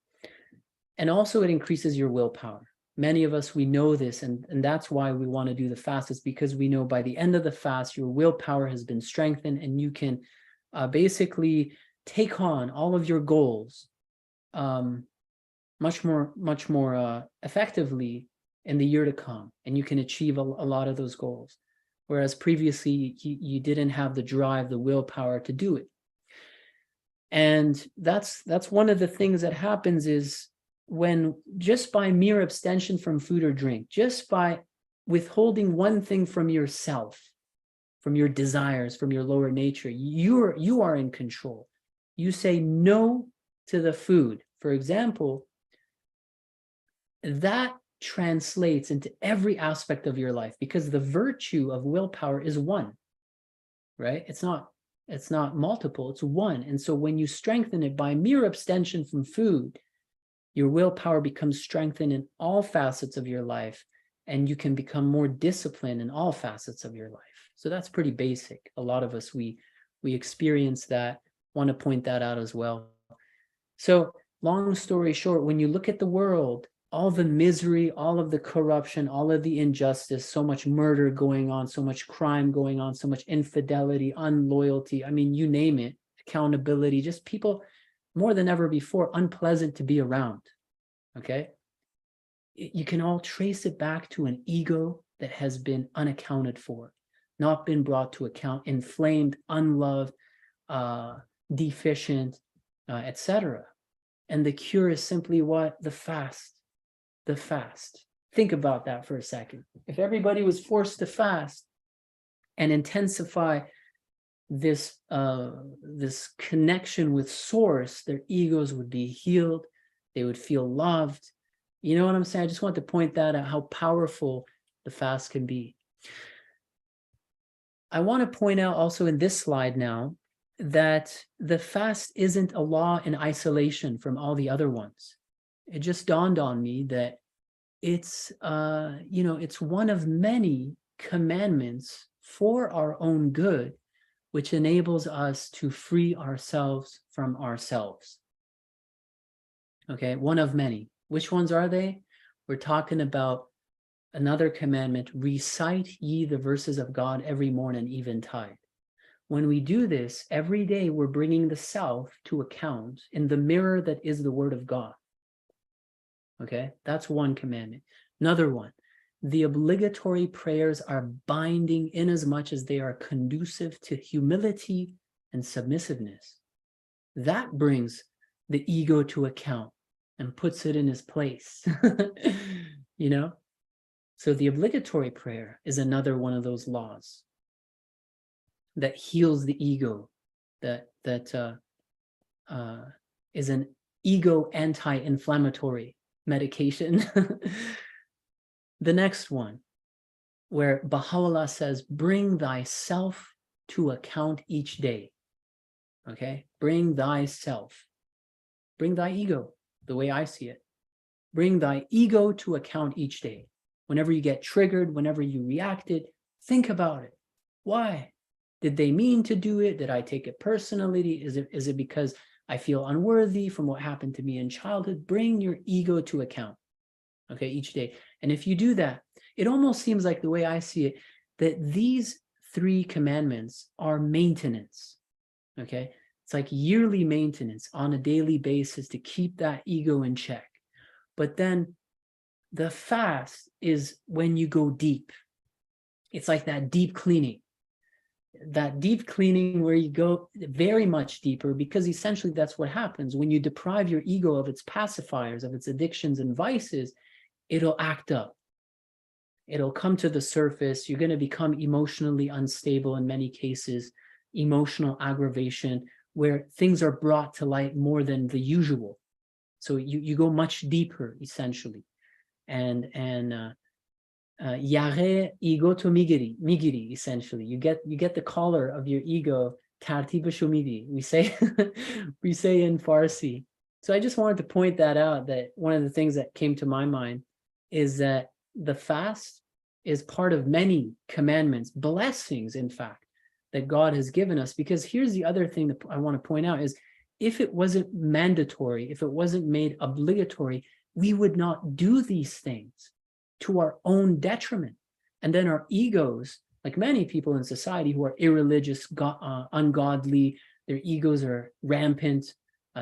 And also it increases your willpower. Many of us, we know this, and that's why we want to do the fast, is because we know by the end of the fast, your willpower has been strengthened and you can basically take on all of your goals much more effectively in the year to come, and you can achieve a lot of those goals. whereas previously you didn't have the drive, the willpower to do it. And that's one of the things that happens is when just by mere abstention from food or drink, just by withholding one thing from yourself, from your desires, from your lower nature, you are in control. You say no to the food, for example, that translates into every aspect of your life, because the virtue of willpower is one, right? It's not multiple, it's one. And so when you strengthen it by mere abstention from food, your willpower becomes strengthened in all facets of your life, and you can become more disciplined in all facets of your life. So that's pretty basic. A lot of us, we experience that, want to point that out as well. So long story short, when you look at the world, all the misery, all of the corruption, all of the injustice, so much murder going on, so much crime going on, so much infidelity, unloyalty, I mean, you name it, accountability, just people more than ever before, unpleasant to be around, okay? You can all trace it back to an ego that has been unaccounted for, not been brought to account, inflamed, unloved, deficient, etc. And the cure is simply what? The fast. The fast. Think about that for a second. If everybody was forced to fast and intensify this connection with source, their egos would be healed, they would feel loved. You know what I'm saying? I just want to point that out, how powerful the fast can be. I want to point out also in this slide now that the fast isn't a law in isolation from all the other ones. It just dawned on me that it's it's one of many commandments for our own good, which enables us to free ourselves from ourselves. Okay, one of many. Which ones are they? We're talking about another commandment: recite ye the verses of God every morn and eventide. When we do this every day, we're bringing the self to account in the mirror that is the word of God. Okay, that's one commandment. Another one, the obligatory prayers are binding in as much as they are conducive to humility and submissiveness. That brings the ego to account and puts it in its place. You know? So the obligatory prayer is another one of those laws that heals the ego, that is an ego anti-inflammatory medication. The next one, where Baha'u'llah says, bring thyself to account each day. Okay? Bring thyself. Bring thy ego, the way I see it. Bring thy ego to account each day. Whenever you get triggered, whenever you reacted, think about it. Why? Did they mean to do it? Did I take it personally? Is it because I feel unworthy from what happened to me in childhood? Bring your ego to account, okay, each day. And if you do that, it almost seems like, the way I see it, that these 3 commandments are maintenance, okay? It's like yearly maintenance on a daily basis to keep that ego in check. But then the fast is when you go deep. It's like that deep cleaning. That deep cleaning where you go very much deeper, because essentially that's what happens. When you deprive your ego of its pacifiers, of its addictions and vices, it'll act up. It'll come to the surface. You're going to become emotionally unstable in many cases, emotional aggravation, where things are brought to light more than the usual. So you go much deeper, essentially. And yare ego to migiri, essentially. You get the collar of your ego, tartiba shumidi, we say in Farsi. So I just wanted to point that out, that one of the things that came to my mind is that the fast is part of many commandments, blessings, in fact, that God has given us. Because here's the other thing that I want to point out is, if it wasn't mandatory, if it wasn't made obligatory, we would not do these things to our own detriment. And then our egos, like many people in society who are irreligious, ungodly, their egos are rampant,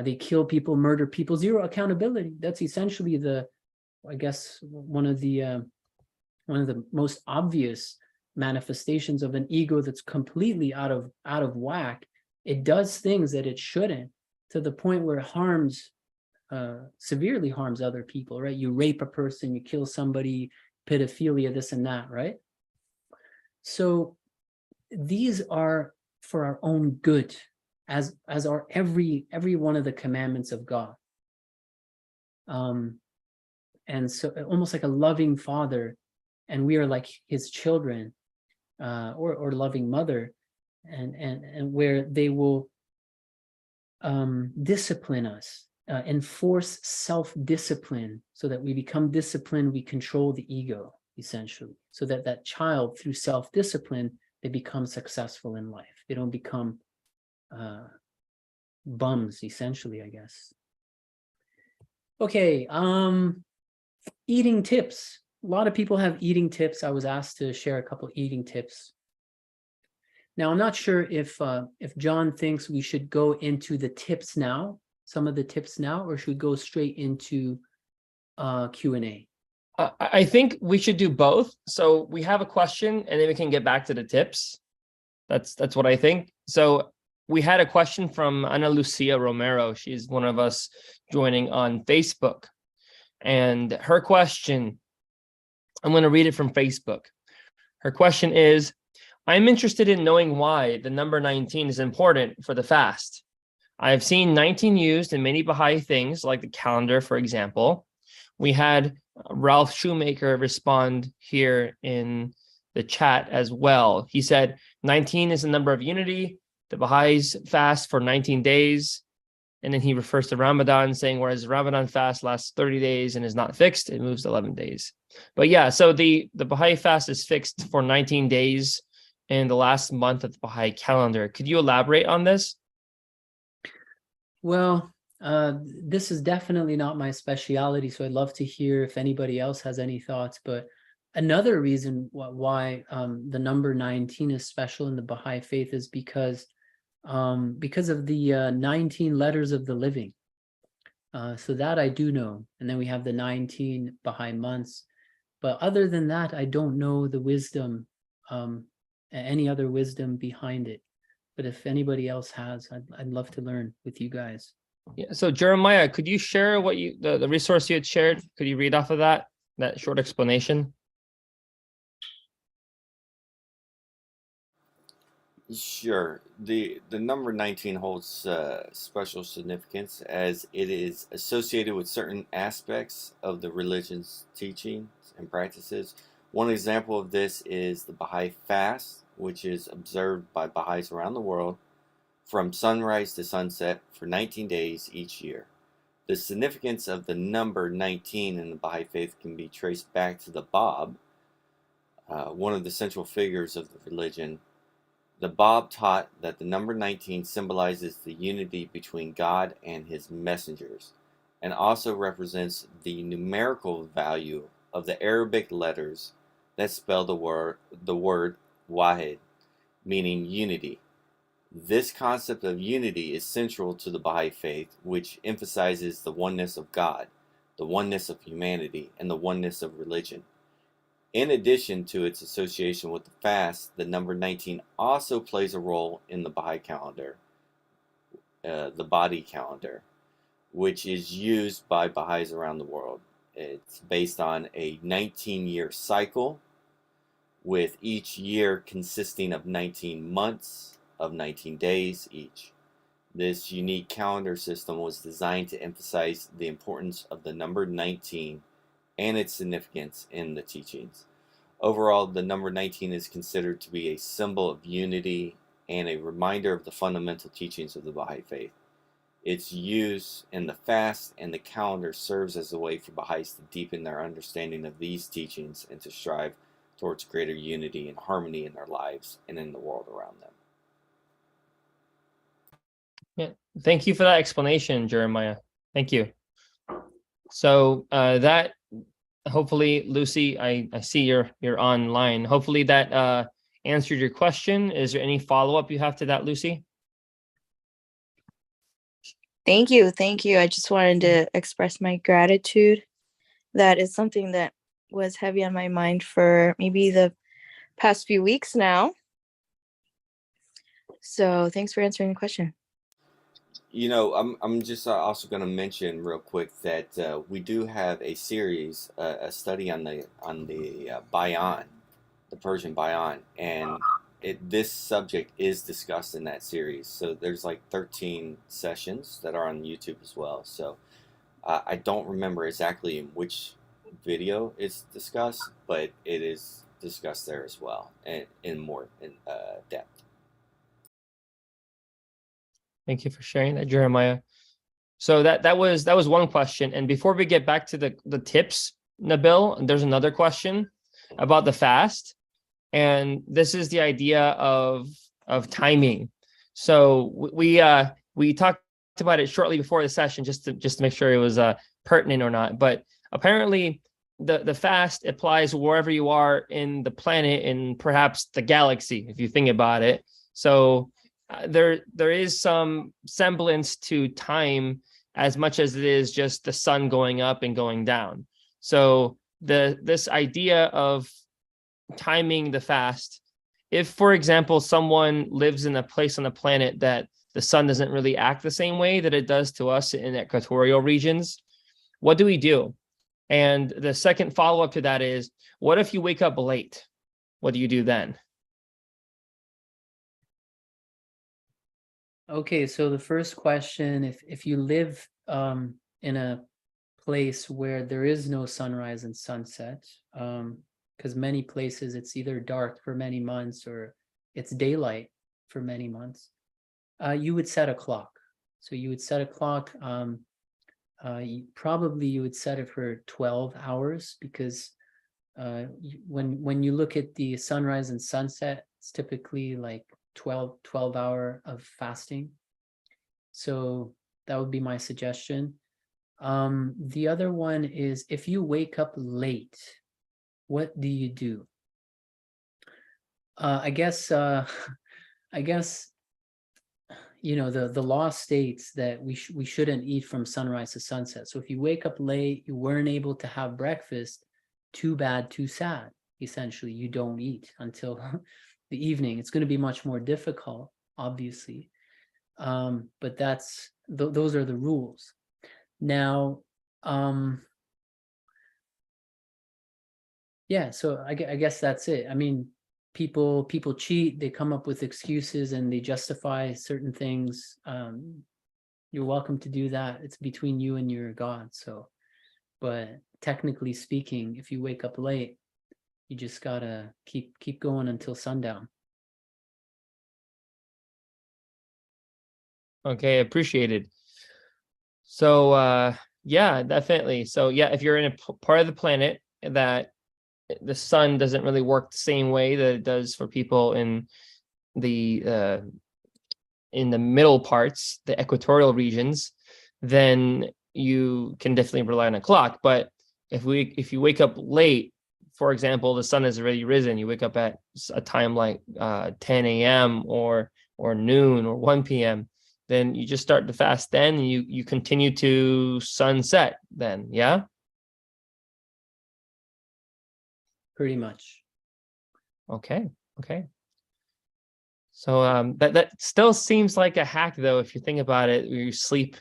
they kill people, murder people, zero accountability. That's essentially I guess one of the most obvious manifestations of an ego that's completely out of whack, it does things that it shouldn't, to the point where it harms, severely harms other people, right? You rape a person, you kill somebody, pedophilia, this and that, right? So these are for our own good, as are every one of the commandments of God. And so almost like a loving father, and we are like his children, or loving mother, and where they will discipline us, enforce self-discipline, so that we become disciplined, we control the ego, essentially, so that that child, through self-discipline, they become successful in life. They don't become bums, essentially, I guess. Okay, eating tips. A lot of people have eating tips. I was asked to share a couple eating tips. Now, I'm not sure if John thinks we should go into the tips now, some of the tips now, or should we go straight into Q&A? I think we should do both. So we have a question, and then we can get back to the tips. That's what I think. So we had a question from Ana Lucia Romero. She's one of us joining on Facebook. And her question, I'm going to read it from Facebook. Her question is, I'm interested in knowing why the number 19 is important for the fast. I have seen 19 used in many Baha'i things, like the calendar, for example. We had Ralph Shoemaker respond here in the chat as well. He said, 19 is the number of unity. The Baha'is fast for 19 days. And then he refers to Ramadan, saying, whereas Ramadan fast lasts 30 days and is not fixed, it moves 11 days. But yeah, so the Baha'i fast is fixed for 19 days in the last month of the Baha'i calendar. Could you elaborate on this? Well, this is definitely not my specialty, so I'd love to hear if anybody else has any thoughts. But another reason why the number 19 is special in the Baha'i faith is because of the 19 letters of the living. So that I do know. And then we have the 19 Baha'i months. But other than that, I don't know the wisdom, any other wisdom behind it. But if anybody else has, I'd love to learn with you guys. Yeah. So Jeremiah, could you share what the resource you had shared? Could you read off of that short explanation? Sure. The number 19 holds special significance as it is associated with certain aspects of the religion's teachings and practices. One example of this is the Baha'i Fast, which is observed by Baha'is around the world from sunrise to sunset for 19 days each year. The significance of the number 19 in the Baha'i faith can be traced back to the Bab, one of the central figures of the religion. The Bab taught that the number 19 symbolizes the unity between God and his messengers, and also represents the numerical value of the Arabic letters that spell the word Wahid, meaning unity. This concept of unity is central to the Baha'i faith, which emphasizes the oneness of God, the oneness of humanity, and the oneness of religion. In addition to its association with the fast, the number 19 also plays a role in the Baha'i calendar, the Badi calendar, which is used by Baha'is around the world. It's based on a 19-year cycle, with each year consisting of 19 months of 19 days each. This unique calendar system was designed to emphasize the importance of the number 19 and its significance in the teachings. Overall, the number 19 is considered to be a symbol of unity and a reminder of the fundamental teachings of the Baha'i faith. Its use in the fast and the calendar serves as a way for Baha'is to deepen their understanding of these teachings and to strive towards greater unity and harmony in their lives and in the world around them. Yeah, thank you for that explanation, Jeremiah. Thank you. So that hopefully, Lucy, I see you're online. Hopefully that answered your question. Is there any follow-up you have to that, Lucy? Thank you. I just wanted to express my gratitude. That is something that was heavy on my mind for maybe the past few weeks now. So thanks for answering the question. You know, I'm just also going to mention real quick that we do have a series, a study on the Bayan, the Persian Bayan, and this subject is discussed in that series. So there's like 13 sessions that are on YouTube as well. So I don't remember exactly in which video it's discussed, but it is discussed there as well, and in more depth. Thank you for sharing that, Jeremiah. So that was one question. And before we get back to the tips, Nabil, there's another question about the fast. And this is the idea of timing. So we talked about it shortly before the session just to make sure it was pertinent or not. But apparently the fast applies wherever you are in the planet and perhaps the galaxy, if you think about it. So there is some semblance to time as much as it is just the sun going up and going down. So this idea of timing the fast, if, for example, someone lives in a place on the planet that the sun doesn't really act the same way that it does to us in equatorial regions, what do we do? And the second follow-up to that is, what if you wake up late? What do you do then? Okay, so the first question, if you live in a place where there is no sunrise and sunset, because many places it's either dark for many months or it's daylight for many months, you would set a clock. So you would set a clock, probably you would set it for 12 hours because when you look at the sunrise and sunset, it's typically like 12 hour of fasting. So that would be my suggestion. The other one is, if you wake up late, what do you do? I guess you know, the law states that we shouldn't eat from sunrise to sunset. So if you wake up late, you weren't able to have breakfast, too bad, too sad. Essentially, you don't eat until the evening. It's going to be much more difficult, obviously, but those are the rules. Now, yeah, so I guess that's it. I mean, people cheat, they come up with excuses and they justify certain things. You're welcome to do that. It's between you and your God. So, but technically speaking, if you wake up late, you just gotta keep going until sundown. Okay, appreciated. So yeah, definitely. So yeah, if you're in a part of the planet that the sun doesn't really work the same way that it does for people in the middle parts, the equatorial regions, then you can definitely rely on a clock. But if you wake up late, for example, the sun has already risen, you wake up at a time like 10 a.m. or noon or 1 p.m., then you just start to fast then, and you continue to sunset then, yeah? Pretty much. Okay. So that still seems like a hack, though, if you think about it. You sleep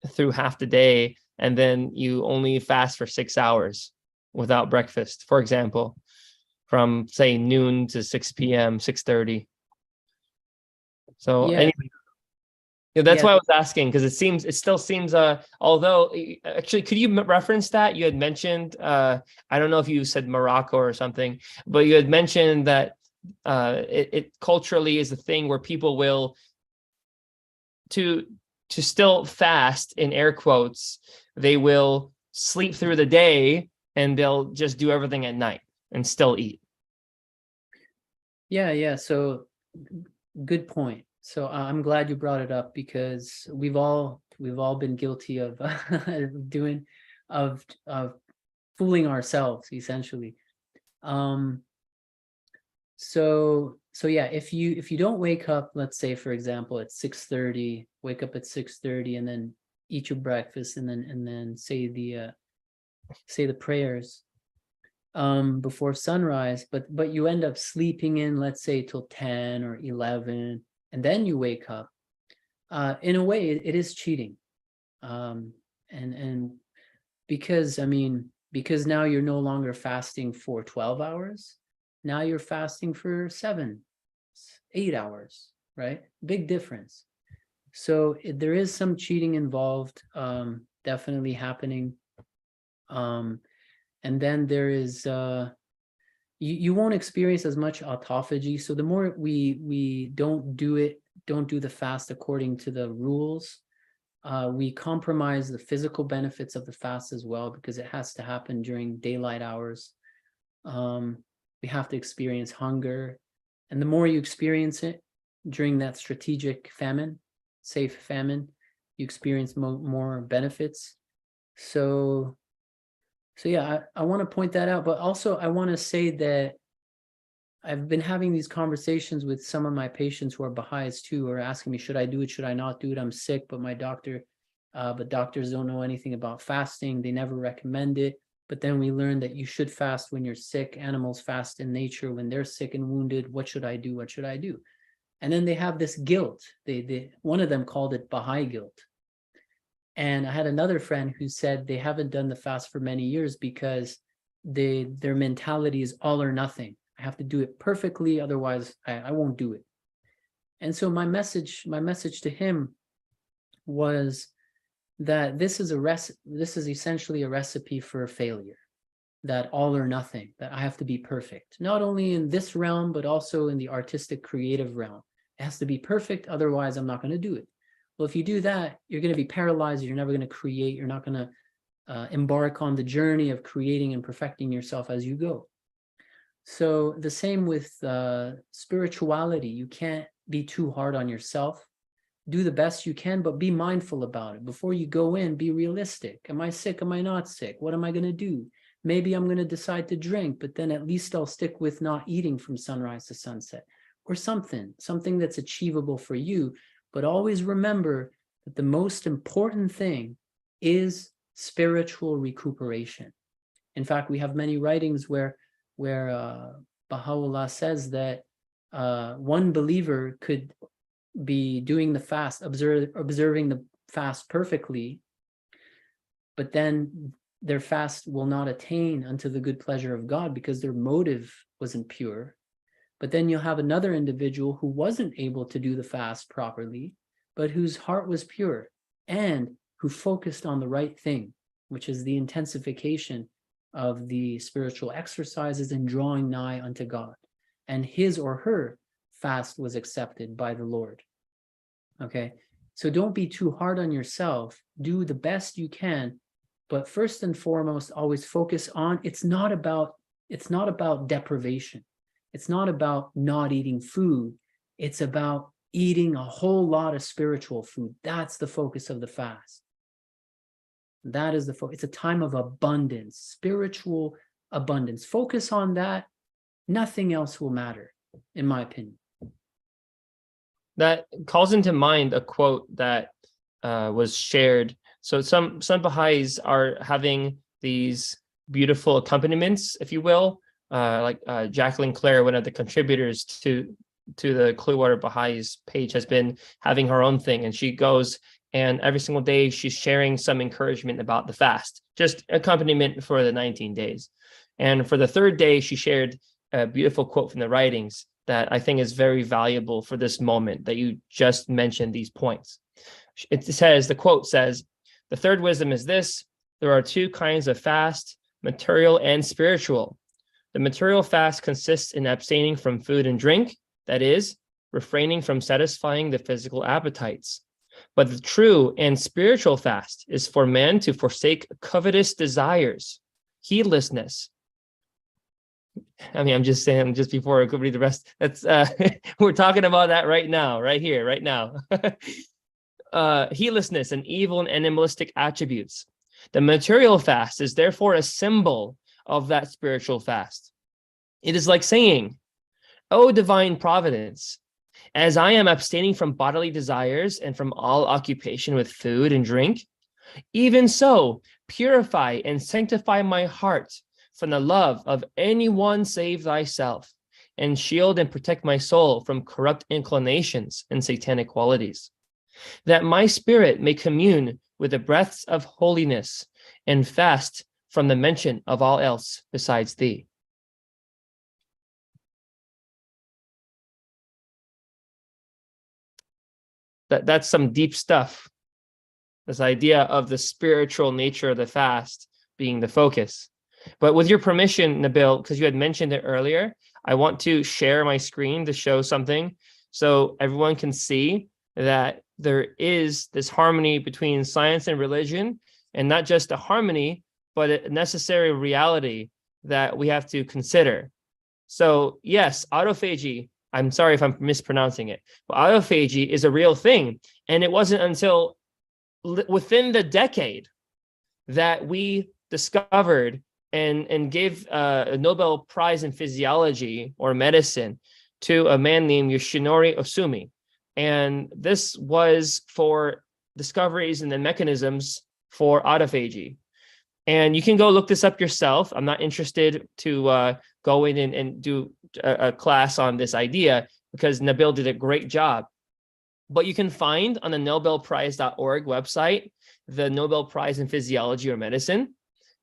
through half the day and then you only fast for 6 hours without breakfast, for example, from say noon to 6 p.m., 6:30. So Yeah. anyway, yeah, that's Yeah. why I was asking, because it still seems although actually, could you reference that? You had mentioned I don't know if you said Morocco or something, but you had mentioned that it culturally is a thing where people will to still fast, in air quotes, they will sleep through the day and they'll just do everything at night and still eat. Yeah. So good point. So I'm glad you brought it up because we've all been guilty of doing of fooling ourselves essentially. So yeah, if you don't wake up, let's say for example at 6:30, wake up at 6:30 and then eat your breakfast and then say the prayers, before sunrise, but you end up sleeping in, let's say, till 10 or 11, and then you wake up. In a way, it is cheating. And because, I mean, because now you're no longer fasting for 12 hours. Now you're fasting for 7, 8 hours, right? Big difference. So there is some cheating involved, definitely happening. And then there is, you won't experience as much autophagy. So the more we don't do the fast according to the rules, we compromise the physical benefits of the fast as well, because it has to happen during daylight hours. We have to experience hunger. And the more you experience it during that strategic famine, safe famine, you experience more benefits. So yeah, I want to point that out. But also I want to say that I've been having these conversations with some of my patients who are Baha'is too, who are asking me, should I do it? Should I not do it? I'm sick, but doctors don't know anything about fasting. They never recommend it. But then we learn that you should fast when you're sick. Animals fast in nature when they're sick and wounded. What should I do? What should I do? And then they have this guilt. One of them called it Baha'i guilt. And I had another friend who said they haven't done the fast for many years because their mentality is all or nothing. I have to do it perfectly, otherwise I won't do it. And so my message to him was that this is essentially a recipe for failure, that all or nothing, that I have to be perfect, not only in this realm, but also in the artistic creative realm. It has to be perfect, otherwise I'm not going to do it. Well, if you do that, you're going to be paralyzed. You're never going to create. You're not going to embark on the journey of creating and perfecting yourself as you go. So the same with spirituality. You can't be too hard on yourself. Do the best you can, but be mindful about it. Before you go in, be realistic. Am I sick? Am I not sick? What am I going to do? Maybe I'm going to decide to drink, but then at least I'll stick with not eating from sunrise to sunset, or something that's achievable for you. But always remember that the most important thing is spiritual recuperation. In fact, we have many writings where Baha'u'llah says that one believer could be doing the fast, observing the fast perfectly, but then their fast will not attain unto the good pleasure of God because their motive wasn't pure. But then you'll have another individual who wasn't able to do the fast properly, but whose heart was pure and who focused on the right thing, which is the intensification of the spiritual exercises and drawing nigh unto God. And his or her fast was accepted by the Lord. Okay, so don't be too hard on yourself. Do the best you can, but first and foremost, always focus on, it's not about deprivation. It's not about not eating food. It's about eating a whole lot of spiritual food. That's the focus of the fast. That is the focus. It's a time of abundance, spiritual abundance. Focus on that. Nothing else will matter, in my opinion. That calls into mind a quote that was shared. So some Baha'is are having these beautiful accompaniments, if you will, like Jacqueline Clare, one of the contributors to the Clearwater Baha'is page, has been having her own thing, and she goes and every single day she's sharing some encouragement about the fast, just accompaniment for the 19 days. And for the third day, she shared a beautiful quote from the writings that I think is very valuable for this moment that you just mentioned these points. The quote says, "The third wisdom is this: there are two kinds of fast, material and spiritual. The material fast consists in abstaining from food and drink, that is, refraining from satisfying the physical appetites. But the true and spiritual fast is for man to forsake covetous desires, heedlessness." I mean, I'm just saying, just before I could read the rest, that's we're talking about that right now, right here, right now. Heedlessness and evil and animalistic attributes. The material fast is therefore a symbol of that spiritual fast. It is like saying, "O divine providence, as I am abstaining from bodily desires and from all occupation with food and drink, even so purify and sanctify my heart from the love of anyone save thyself, and shield and protect my soul from corrupt inclinations and satanic qualities, that my spirit may commune with the breaths of holiness and fast from the mention of all else besides thee. That's some deep stuff. This idea of the spiritual nature of the fast being the focus. But with your permission, Nabil, because you had mentioned it earlier, I want to share my screen to show something so everyone can see that there is this harmony between science and religion, and not just a harmony, but a necessary reality that we have to consider. So yes, autophagy, I'm sorry if I'm mispronouncing it, but autophagy is a real thing. And it wasn't until within the decade that we discovered and gave a Nobel Prize in physiology or medicine to a man named Yoshinori Osumi. And this was for discoveries in the mechanisms for autophagy. And you can go look this up yourself. I'm not interested to go in and do a class on this idea because Nabil did a great job. But you can find on the nobelprize.org website the Nobel Prize in Physiology or Medicine.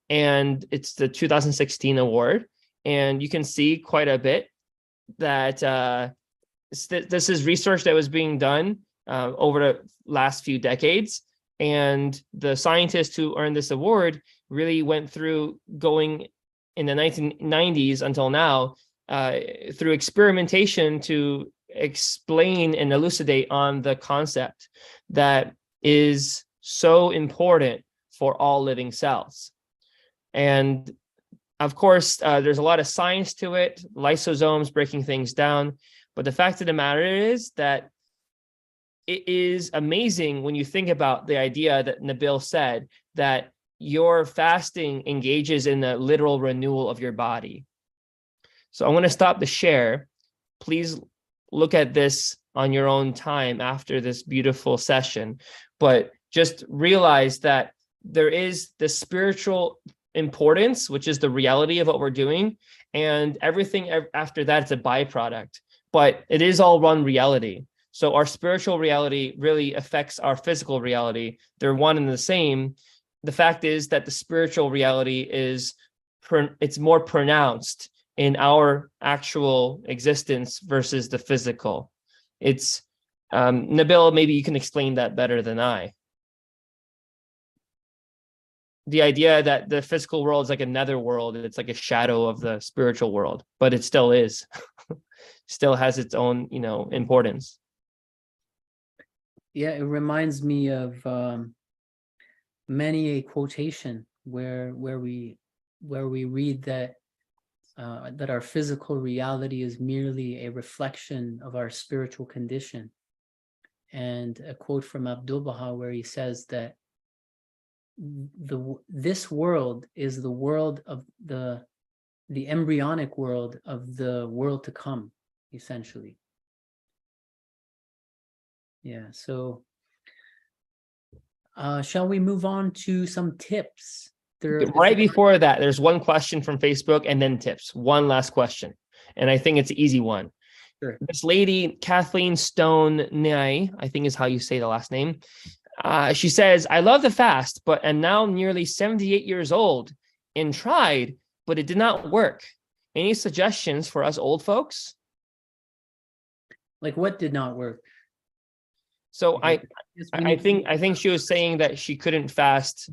And it's the 2016 award. And you can see quite a bit that this is research that was being done over the last few decades. And the scientists who earned this award really went through going in the 1990s until now through experimentation to explain and elucidate on the concept that is so important for all living cells. And of course, there's a lot of science to it, lysosomes breaking things down. But the fact of the matter is that it is amazing when you think about the idea that Nabil said that your fasting engages in the literal renewal of your body. So I'm going to stop the share. Please look at this on your own time after this beautiful session. But just realize that there is the spiritual importance, which is the reality of what we're doing. And everything after that is a byproduct. But it is all one reality. So our spiritual reality really affects our physical reality. They're one and the same. The fact is that the spiritual reality is it's more pronounced in our actual existence versus the physical. It's Nabil, maybe you can explain that better than I. The idea that the physical world is like another world, it's like a shadow of the spiritual world, but it still is, still has its own, importance. Yeah, it reminds me of many a quotation where we read that that our physical reality is merely a reflection of our spiritual condition. And a quote from Abdul Baha where he says that this world is the world of the embryonic world of the world to come, essentially. Yeah, so shall we move on to some tips? Right before that, there's one question from Facebook and then tips. One last question. And I think it's an easy one. Sure. This lady, Kathleen Stone Nye, I think is how you say the last name. She says, I love the fast, but am now nearly 78 years old and tried, but it did not work. Any suggestions for us old folks? Like what did not work? So I think she was saying that she couldn't fast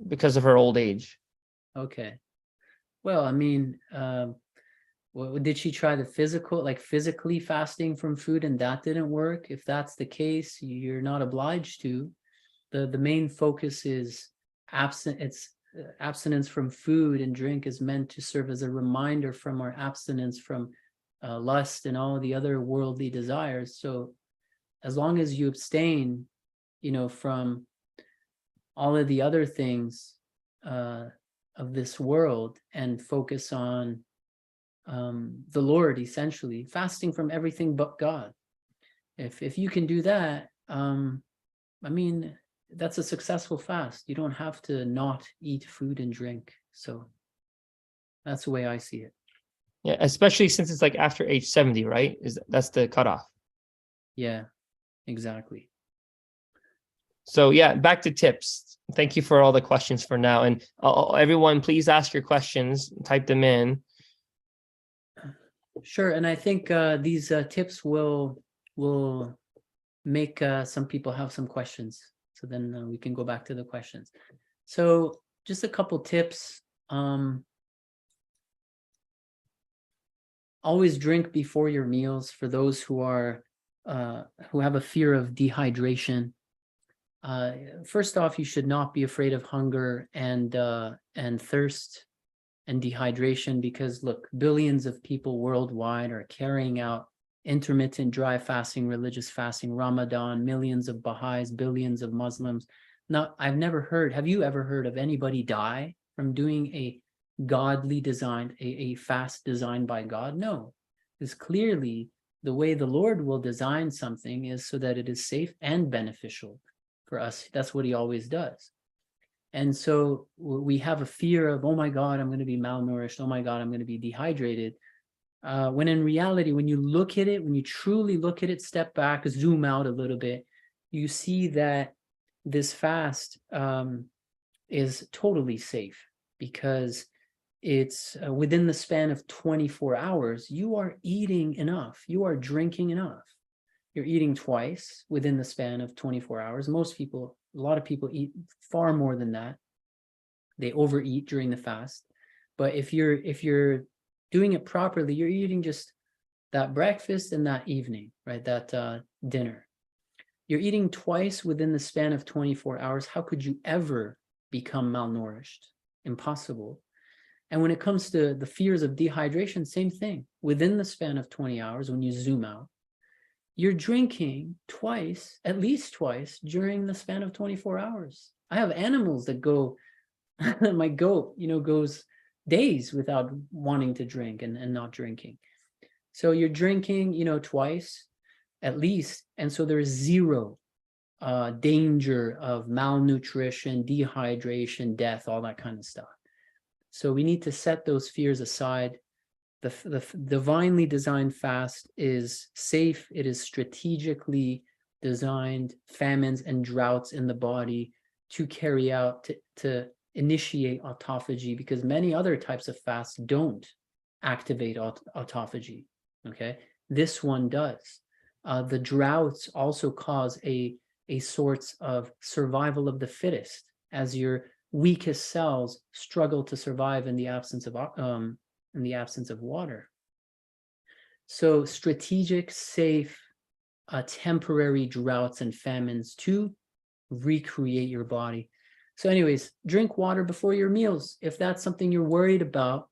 because of her old age. Okay. Well, I mean, did she try the physically fasting from food and that didn't work? If that's the case, you're not obliged to. The main focus is abstinence from food and drink is meant to serve as a reminder from our abstinence from lust and all the other worldly desires. So as long as you abstain, from all of the other things of this world and focus on the Lord, essentially fasting from everything but God. If you can do that, I mean, that's a successful fast. You don't have to not eat food and drink. So That's the way I see it. Yeah, especially since it's like after age 70, right? That's the cutoff. Yeah, exactly. So yeah, back to tips. Thank you for all the questions for now. And everyone, please ask your questions, type them in. Sure, and I think these tips will make some people have some questions. So then we can go back to the questions. So just a couple tips. Always drink before your meals for those who are who have a fear of dehydration. First off, you should not be afraid of hunger and thirst and dehydration, because look, billions of people worldwide are carrying out intermittent dry fasting, religious fasting, Ramadan, millions of Baha'is, billions of Muslims. Now, I've never heard, have you ever heard of anybody die from doing a godly designed, a fast designed by God? No, because clearly the way the Lord will design something is so that it is safe and beneficial for us. That's what he always does. And so we have a fear of, oh my God, I'm going to be malnourished. Oh my God, I'm going to be dehydrated. When in reality, when you look at it, when you truly look at it, step back, zoom out a little bit, you see that this fast is totally safe, because it's within the span of 24 hours, you are eating enough, you are drinking enough. You're eating twice within the span of 24 hours. Most people, a lot of people eat far more than that. They overeat during the fast. But if you're doing it properly, you're eating just that breakfast and that evening, right? That dinner. You're eating twice within the span of 24 hours. How could you ever become malnourished? Impossible. And when it comes to the fears of dehydration, same thing. Within the span of 20 hours, when you zoom out, you're drinking twice, at least twice, during the span of 24 hours. I have animals that go, my goat, goes days without wanting to drink and not drinking. So you're drinking, twice at least. And so there's zero danger of malnutrition, dehydration, death, all that kind of stuff. So we need to set those fears aside. The divinely designed fast is safe. It is strategically designed famines and droughts in the body to carry out, to initiate autophagy, because many other types of fasts don't activate autophagy. Okay, this one does. The droughts also cause a sorts of survival of the fittest, as your weakest cells struggle to survive in the absence of water. So strategic, safe, temporary droughts and famines to recreate your body. So anyways, drink water before your meals. If that's something you're worried about,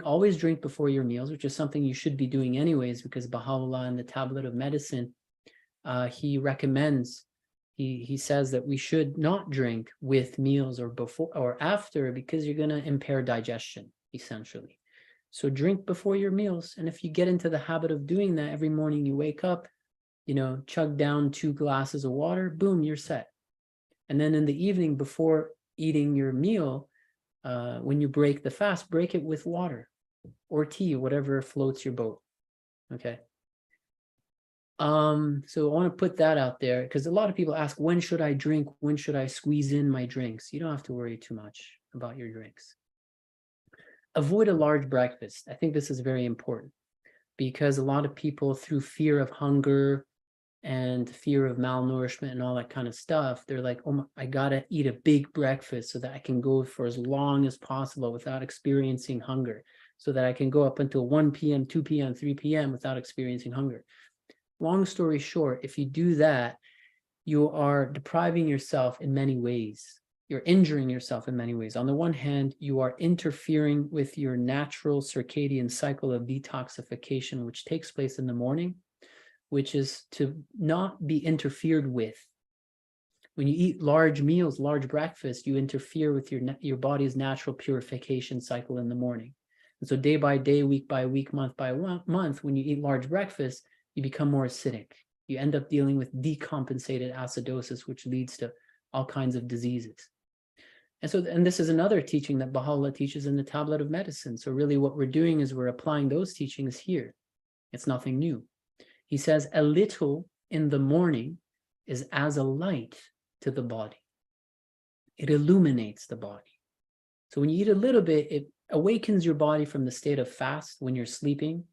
always drink before your meals, which is something you should be doing anyways, because Baha'u'llah in the Tablet of Medicine, he recommends, he says that we should not drink with meals or before or after, because you're going to impair digestion, essentially. So drink before your meals. And if you get into the habit of doing that, every morning you wake up, chug down 2 glasses of water, boom, you're set. And then in the evening, before eating your meal, when you break the fast, break it with water or tea, whatever floats your boat. Okay. So I want to put that out there, because a lot of people ask, when should I drink? When should I squeeze in my drinks? You don't have to worry too much about your drinks. Avoid a large breakfast. I think this is very important, because a lot of people, through fear of hunger and fear of malnourishment and all that kind of stuff, they're like, oh, I gotta eat a big breakfast so that I can go for as long as possible without experiencing hunger, so that I can go up until 1 p.m., 2 p.m., 3 p.m. without experiencing hunger. Long story short, if you do that, you are depriving yourself in many ways. You're injuring yourself in many ways. On the one hand, you are interfering with your natural circadian cycle of detoxification, which takes place in the morning, which is to not be interfered with. When you eat large meals, large breakfast, you interfere with your body's natural purification cycle in the morning. And so day by day, week by week, month by month, when you eat large breakfast, you become more acidic. You end up dealing with decompensated acidosis, which leads to all kinds of diseases. And this is another teaching that Baha'u'llah teaches in the Tablet of Medicine. So really what we're doing is we're applying those teachings here. It's nothing new. He says, a little in the morning is as a light to the body. It illuminates the body. So when you eat a little bit, it awakens your body from the state of fast when you're sleeping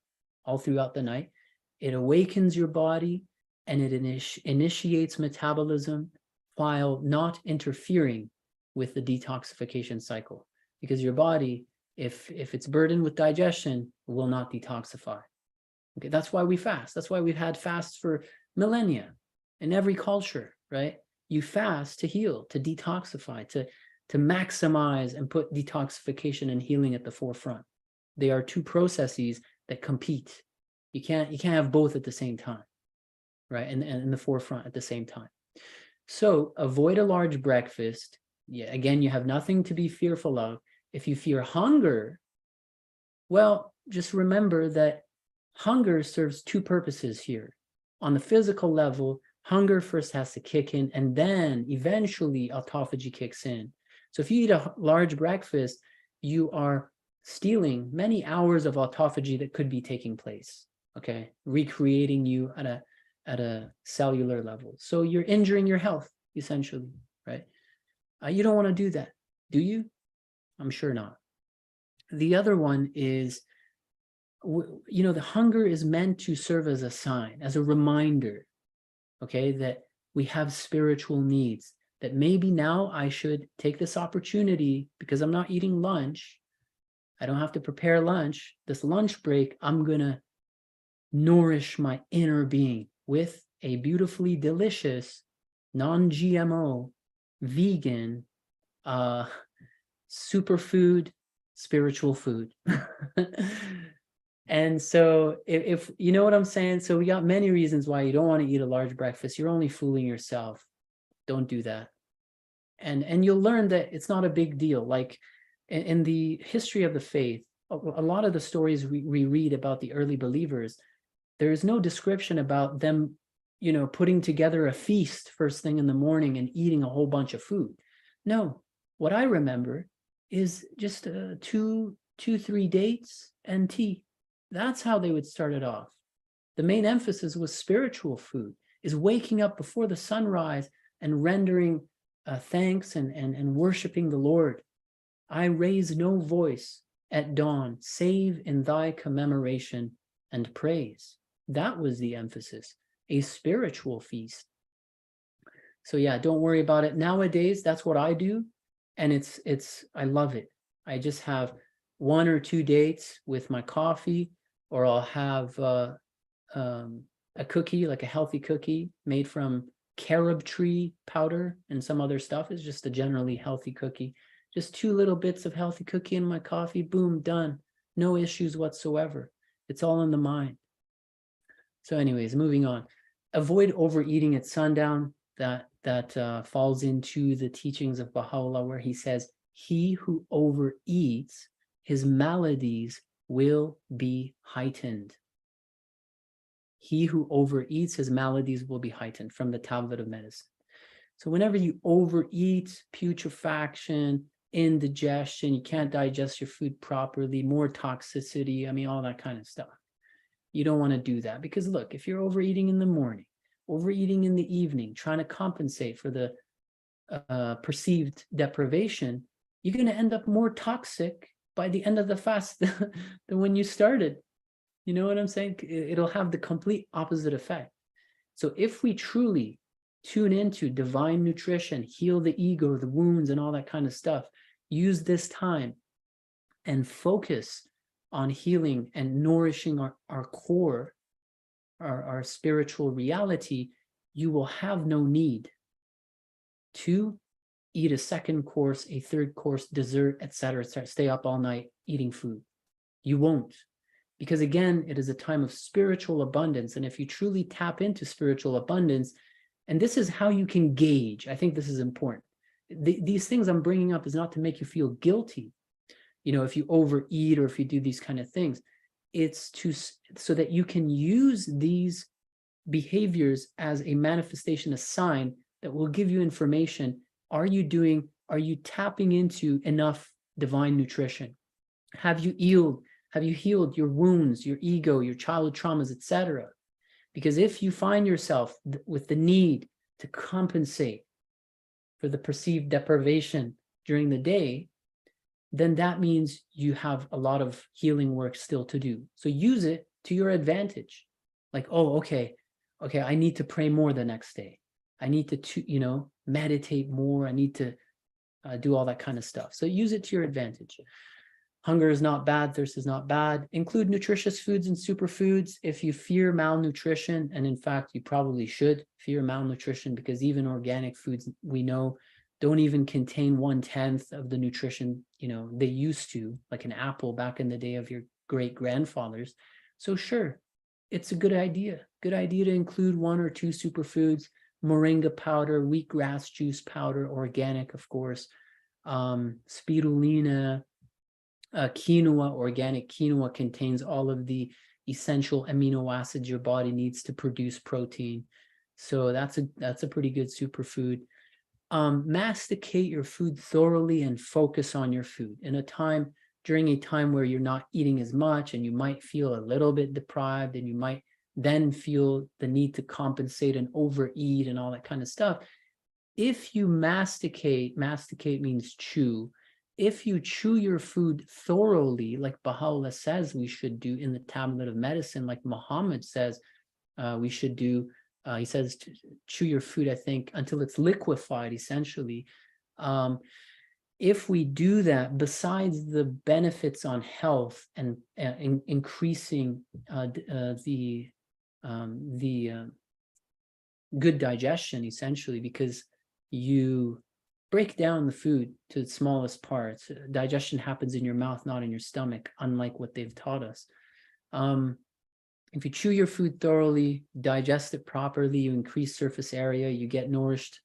all throughout the night. It awakens your body and it initiates metabolism while not interfering with the detoxification cycle. Because your body, if it's burdened with digestion, will not detoxify. Okay, that's why we fast. That's why we've had fasts for millennia in every culture, right? You fast to heal, to detoxify, to maximize and put detoxification and healing at the forefront. They are two processes that compete. You can't have both at the same time, right? And in the forefront at the same time. So avoid a large breakfast. Yeah, again, you have nothing to be fearful of. If you fear hunger, well, just remember that hunger serves two purposes here. On the physical level, hunger first has to kick in, and then eventually autophagy kicks in. So if you eat a large breakfast, you are stealing many hours of autophagy that could be taking place, okay? Recreating you at a cellular level. So you're injuring your health, essentially, right? You don't want to do that, do you? I'm sure not. The other one is, the hunger is meant to serve as a sign, as a reminder, okay, that we have spiritual needs, that maybe now I should take this opportunity because I'm not eating lunch. I don't have to prepare lunch. This lunch break, I'm going to nourish my inner being with a beautifully delicious, non-GMO, vegan, superfood, spiritual food. And so if you know what I'm saying, so we got many reasons why you don't want to eat a large breakfast. You're only fooling yourself. Don't do that. And you'll learn that it's not a big deal. Like in the history of the faith, a lot of the stories we read about the early believers, there is no description about them, putting together a feast first thing in the morning and eating a whole bunch of food. No, what I remember is just 2-3 dates and tea. That's how they would start it off. The main emphasis was spiritual food, is waking up before the sunrise and rendering thanks and worshiping the Lord. I raise no voice at dawn, save in thy commemoration and praise. That was the emphasis, a spiritual feast. So yeah, don't worry about it. Nowadays, that's what I do. And I love it. I just have 1 or 2 dates with my coffee, or I'll have a cookie, like a healthy cookie made from carob tree powder and some other stuff. It's just a generally healthy cookie. Just 2 little bits of healthy cookie in my coffee, boom, done. No issues whatsoever. It's all in the mind. So anyways, moving on. Avoid overeating at sundown. That falls into the teachings of Baha'u'llah, where he says, he who overeats, his maladies will be heightened. He who overeats, his maladies will be heightened, from the Tablet of Medicine. So whenever you overeat, putrefaction, indigestion, you can't digest your food properly, more toxicity, all that kind of stuff. You don't want to do that, because look, if you're overeating in the morning, overeating in the evening, trying to compensate for the perceived deprivation, you're going to end up more toxic by the end of the fast than when you started. You know what I'm saying? It'll have the complete opposite effect. So if we truly tune into divine nutrition, heal the ego, the wounds, and all that kind of stuff, use this time and focus on healing and nourishing our core, our spiritual reality, you will have no need to eat a second course, a third course, dessert, etc., stay up all night eating food. You won't. Because again, it is a time of spiritual abundance. And if you truly tap into spiritual abundance, and this is how you can gauge, I think this is important. These things I'm bringing up is not to make you feel guilty. If you overeat or if you do these kind of things, it's so that you can use these behaviors as a manifestation, a sign that will give you information. Are you doing Are you tapping into enough divine nutrition? Have you healed your wounds, your ego, your childhood traumas, etc.? Because if you find yourself with the need to compensate for the perceived deprivation during the day, then that means you have a lot of healing work still to do. So use it to your advantage. Like, oh, okay, I need to pray more the next day. I need to, meditate more. I need to do all that kind of stuff. So use it to your advantage. Hunger is not bad. Thirst is not bad. Include nutritious foods and superfoods. If you fear malnutrition, and in fact, you probably should fear malnutrition, because even organic foods, we know, don't even contain 1/10 of the nutrition, they used to, like an apple back in the day of your great grandfathers. So sure, it's a good idea. Good idea to include 1 or 2 superfoods, moringa powder, wheatgrass juice powder, organic, of course, spirulina, quinoa. Organic quinoa contains all of the essential amino acids your body needs to produce protein. So that's a pretty good superfood. Masticate your food thoroughly and focus on your food during a time where you're not eating as much, and you might feel a little bit deprived, and you might then feel the need to compensate and overeat and all that kind of stuff. If you masticate means chew. If you chew your food thoroughly, like Baha'u'llah says we should do in the Tablet of Medicine, like Muhammad says we should do, he says to chew your food, I think, until it's liquefied, essentially. If we do that, besides the benefits on health and increasing the good digestion, essentially, because you break down the food to the smallest parts. Digestion happens in your mouth, not in your stomach, unlike what they've taught us. If you chew your food thoroughly, digest it properly, you increase surface area, you get nourished,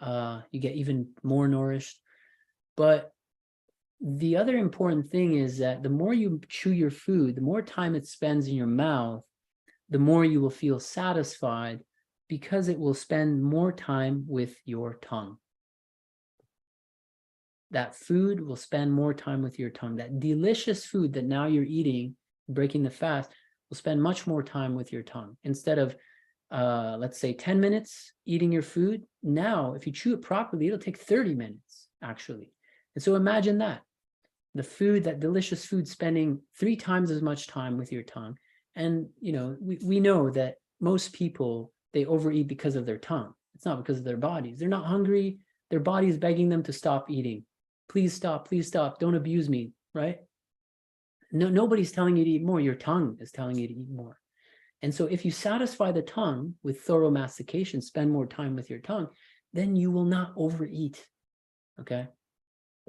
you get even more nourished. But the other important thing is that the more you chew your food, the more time it spends in your mouth, the more you will feel satisfied, because it will spend more time with your tongue. That food will spend more time with your tongue. That delicious food that now you're eating, breaking the fast, will spend much more time with your tongue. Instead of, let's say, 10 minutes eating your food, now, if you chew it properly, it'll take 30 minutes, actually. And so imagine that delicious food, spending 3 times as much time with your tongue. And, we know that most people, they overeat because of their tongue. It's not because of their bodies. They're not hungry. Their body is begging them to stop eating. Please stop, don't abuse me, right? No, nobody's telling you to eat more. Your tongue is telling you to eat more. And so if you satisfy the tongue with thorough mastication, spend more time with your tongue, then you will not overeat, okay?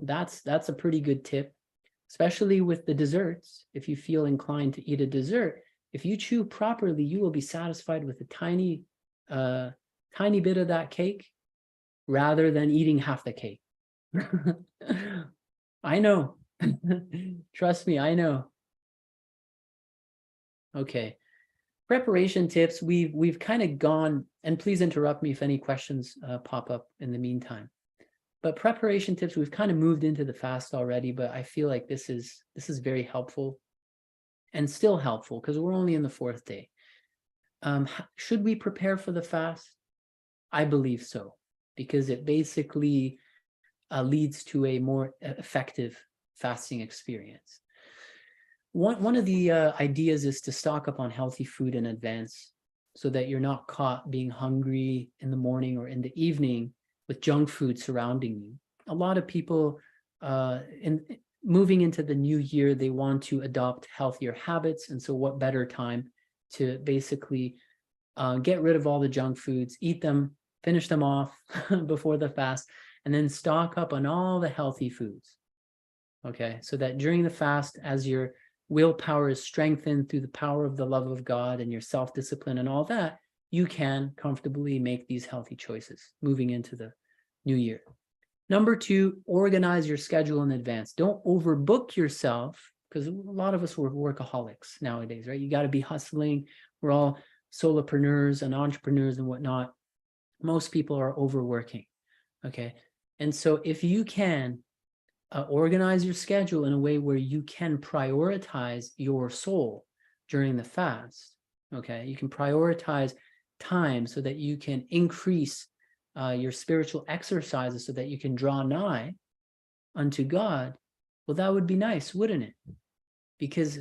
That's a pretty good tip, especially with the desserts. If you feel inclined to eat a dessert, if you chew properly, you will be satisfied with a tiny bit of that cake rather than eating half the cake. I know. Trust me, I know. Okay. Preparation tips. We've kind of gone, and please interrupt me if any questions pop up in the meantime. But preparation tips, we've kind of moved into the fast already, but I feel like this is very helpful and still helpful because we're only in the 4th day. Should we prepare for the fast? I believe so, because it basically leads to a more effective fasting experience. One of the ideas is to stock up on healthy food in advance so that you're not caught being hungry in the morning or in the evening with junk food surrounding you. A lot of people moving into the new year, they want to adopt healthier habits. And so what better time to basically get rid of all the junk foods, eat them, finish them off before the fast, and then stock up on all the healthy foods. Okay, so that during the fast, as your willpower is strengthened through the power of the love of God and your self-discipline and all that, you can comfortably make these healthy choices moving into the new year. Number 2, organize your schedule in advance. Don't overbook yourself, because a lot of us are workaholics nowadays, right? You got to be hustling. We're all solopreneurs and entrepreneurs and whatnot. Most people are overworking. Okay. And so if you can organize your schedule in a way where you can prioritize your soul during the fast, okay, you can prioritize time so that you can increase your spiritual exercises so that you can draw nigh unto God. Well, that would be nice, wouldn't it? Because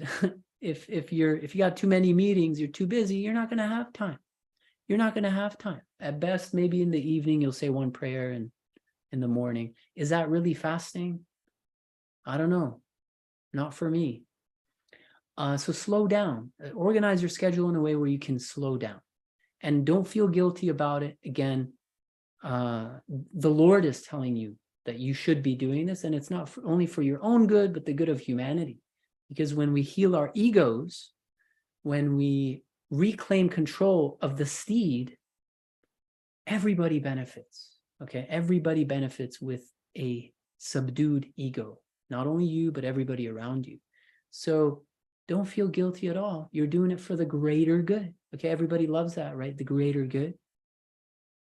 if you got too many meetings, you're too busy, you're not going to have time. You're not going to have time. At best, maybe in the evening, you'll say one prayer, and in the morning. Is that really fasting? I don't know. Not for me. So slow down. Organize your schedule in a way where you can slow down. And don't feel guilty about it. Again, the Lord is telling you that you should be doing this, and it's not only for your own good, but the good of humanity. Because when we heal our egos, when we reclaim control of the steed, everybody benefits. Okay, everybody benefits with a subdued ego. Not only you, but everybody around you. So don't feel guilty at all. You're doing it for the greater good. Okay, everybody loves that, right? The greater good.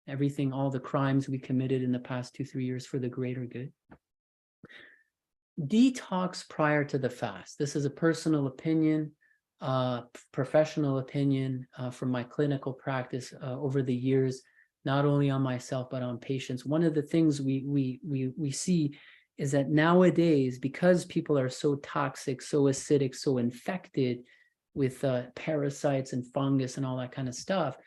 Everything, all the crimes we committed in the past 2-3 years for the greater good. Detox prior to the fast. This is a personal opinion, professional opinion from my clinical practice over the years, not only on myself, but on patients. One of the things we see is that nowadays, because people are so toxic, so acidic, so infected with parasites and fungus and all that kind of stuff,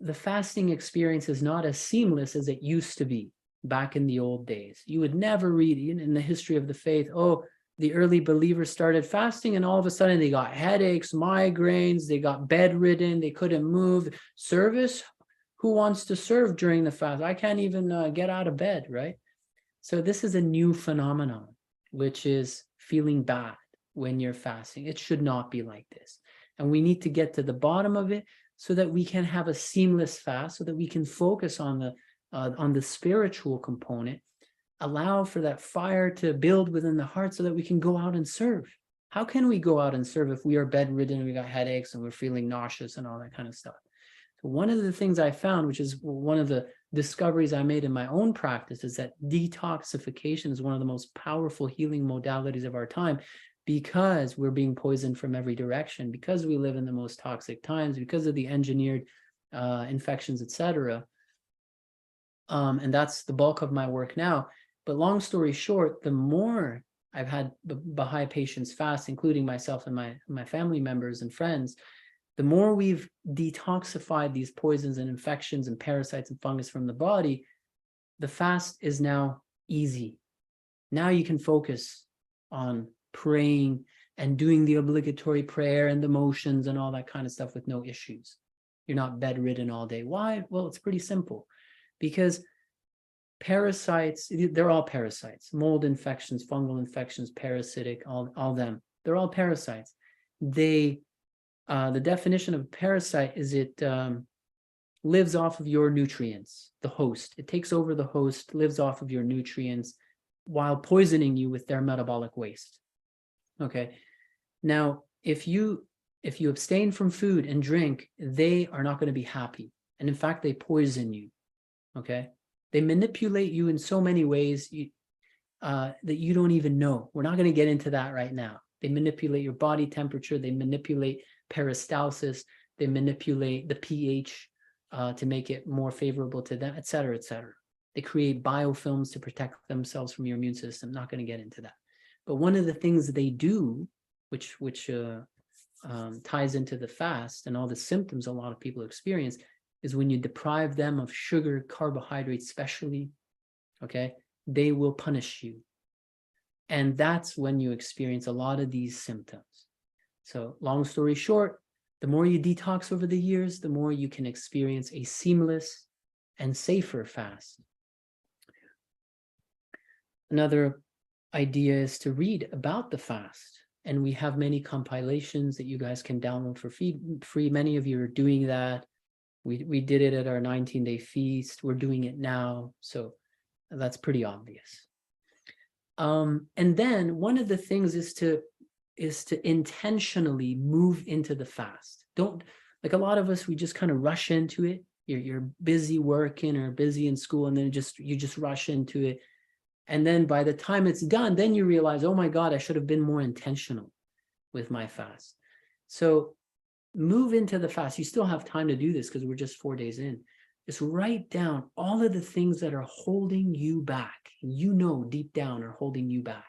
the fasting experience is not as seamless as it used to be back in the old days. You would never read in the history of the faith, oh, the early believers started fasting and all of a sudden they got headaches, migraines, they got bedridden, they couldn't move. Service? Who wants to serve during the fast? I can't even get out of bed, right? So this is a new phenomenon, which is feeling bad when you're fasting. It should not be like this. And we need to get to the bottom of it so that we can have a seamless fast, so that we can focus on the spiritual component, allow for that fire to build within the heart so that we can go out and serve. How can we go out and serve if we are bedridden, we got headaches and we're feeling nauseous and all that kind of stuff? So one of the things I found, which is one of the discoveries I made in my own practice, is that detoxification is one of the most powerful healing modalities of our time, because we're being poisoned from every direction, because we live in the most toxic times, because of the engineered infections, etc. And that's the bulk of my work now. But long story short, the more I've had Baha'i patients fast, including myself and my family members and friends, the more we've detoxified these poisons and infections and parasites and fungus from the body, the fast is now easy. Now you can focus on praying and doing the obligatory prayer and the motions and all that kind of stuff with no issues. You're not bedridden all day. Why? Well, it's pretty simple. Because parasites, they're all parasites. Mold infections, fungal infections, parasitic, all them. They're all parasites. The definition of a parasite is it lives off of your nutrients, the host. It takes over the host, lives off of your nutrients while poisoning you with their metabolic waste. Okay. Now, if you abstain from food and drink, they are not going to be happy. And in fact, they poison you. Okay. They manipulate you in so many ways that you don't even know. We're not going to get into that right now. They manipulate your body temperature. They manipulate peristalsis. They manipulate the pH to make it more favorable to them, et cetera, et cetera. They create biofilms to protect themselves from your immune system. Not going to get into that. But one of the things they do, which ties into the fast and all the symptoms a lot of people experience, is when you deprive them of sugar, carbohydrates especially, okay, they will punish you. And that's when you experience a lot of these symptoms. So long story short, the more you detox over the years, the more you can experience a seamless and safer fast. Another idea is to read about the fast. And we have many compilations that you guys can download for free. Many of you are doing that. We did it at our 19-day feast. We're doing it now. So that's pretty obvious. And then one of the things is to intentionally move into the fast. Don't, like a lot of us, we just kind of rush into it. You're busy working or busy in school, and then you just rush into it. And then by the time it's done, then you realize, oh my God, I should have been more intentional with my fast. So move into the fast. You still have time to do this because we're just 4 days in. Just write down all of the things that are holding you back. You know, deep down are holding you back.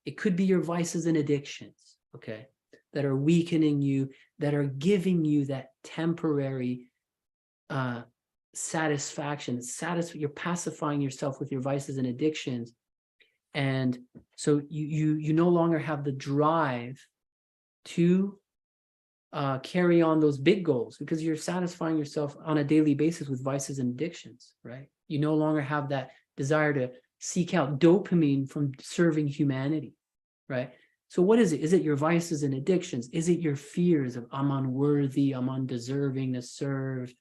It could be your vices and addictions, okay, that are weakening you, that are giving you that temporary satisfaction. You're pacifying yourself with your vices and addictions. And so you no longer have the drive to carry on those big goals because you're satisfying yourself on a daily basis with vices and addictions, right? You no longer have that desire to seek out dopamine from serving humanity, right? So what is it? Is it your vices and addictions? Is it your fears of I'm unworthy, I'm undeserving to serve?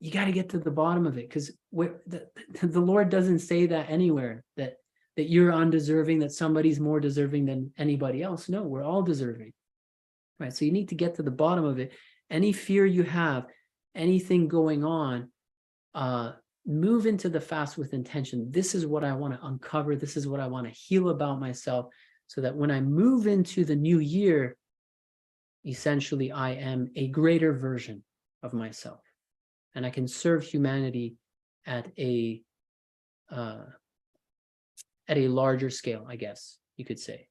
You got to get to the bottom of it, because the Lord doesn't say that anywhere, that you're undeserving, that somebody's more deserving than anybody else. No, we're all deserving. Right. So you need to get to the bottom of it. Any fear you have, anything going on, move into the fast with intention. This is what I want to uncover. This is what I want to heal about myself, so that when I move into the new year, essentially I am a greater version of myself, and I can serve humanity at a larger scale, I guess you could say.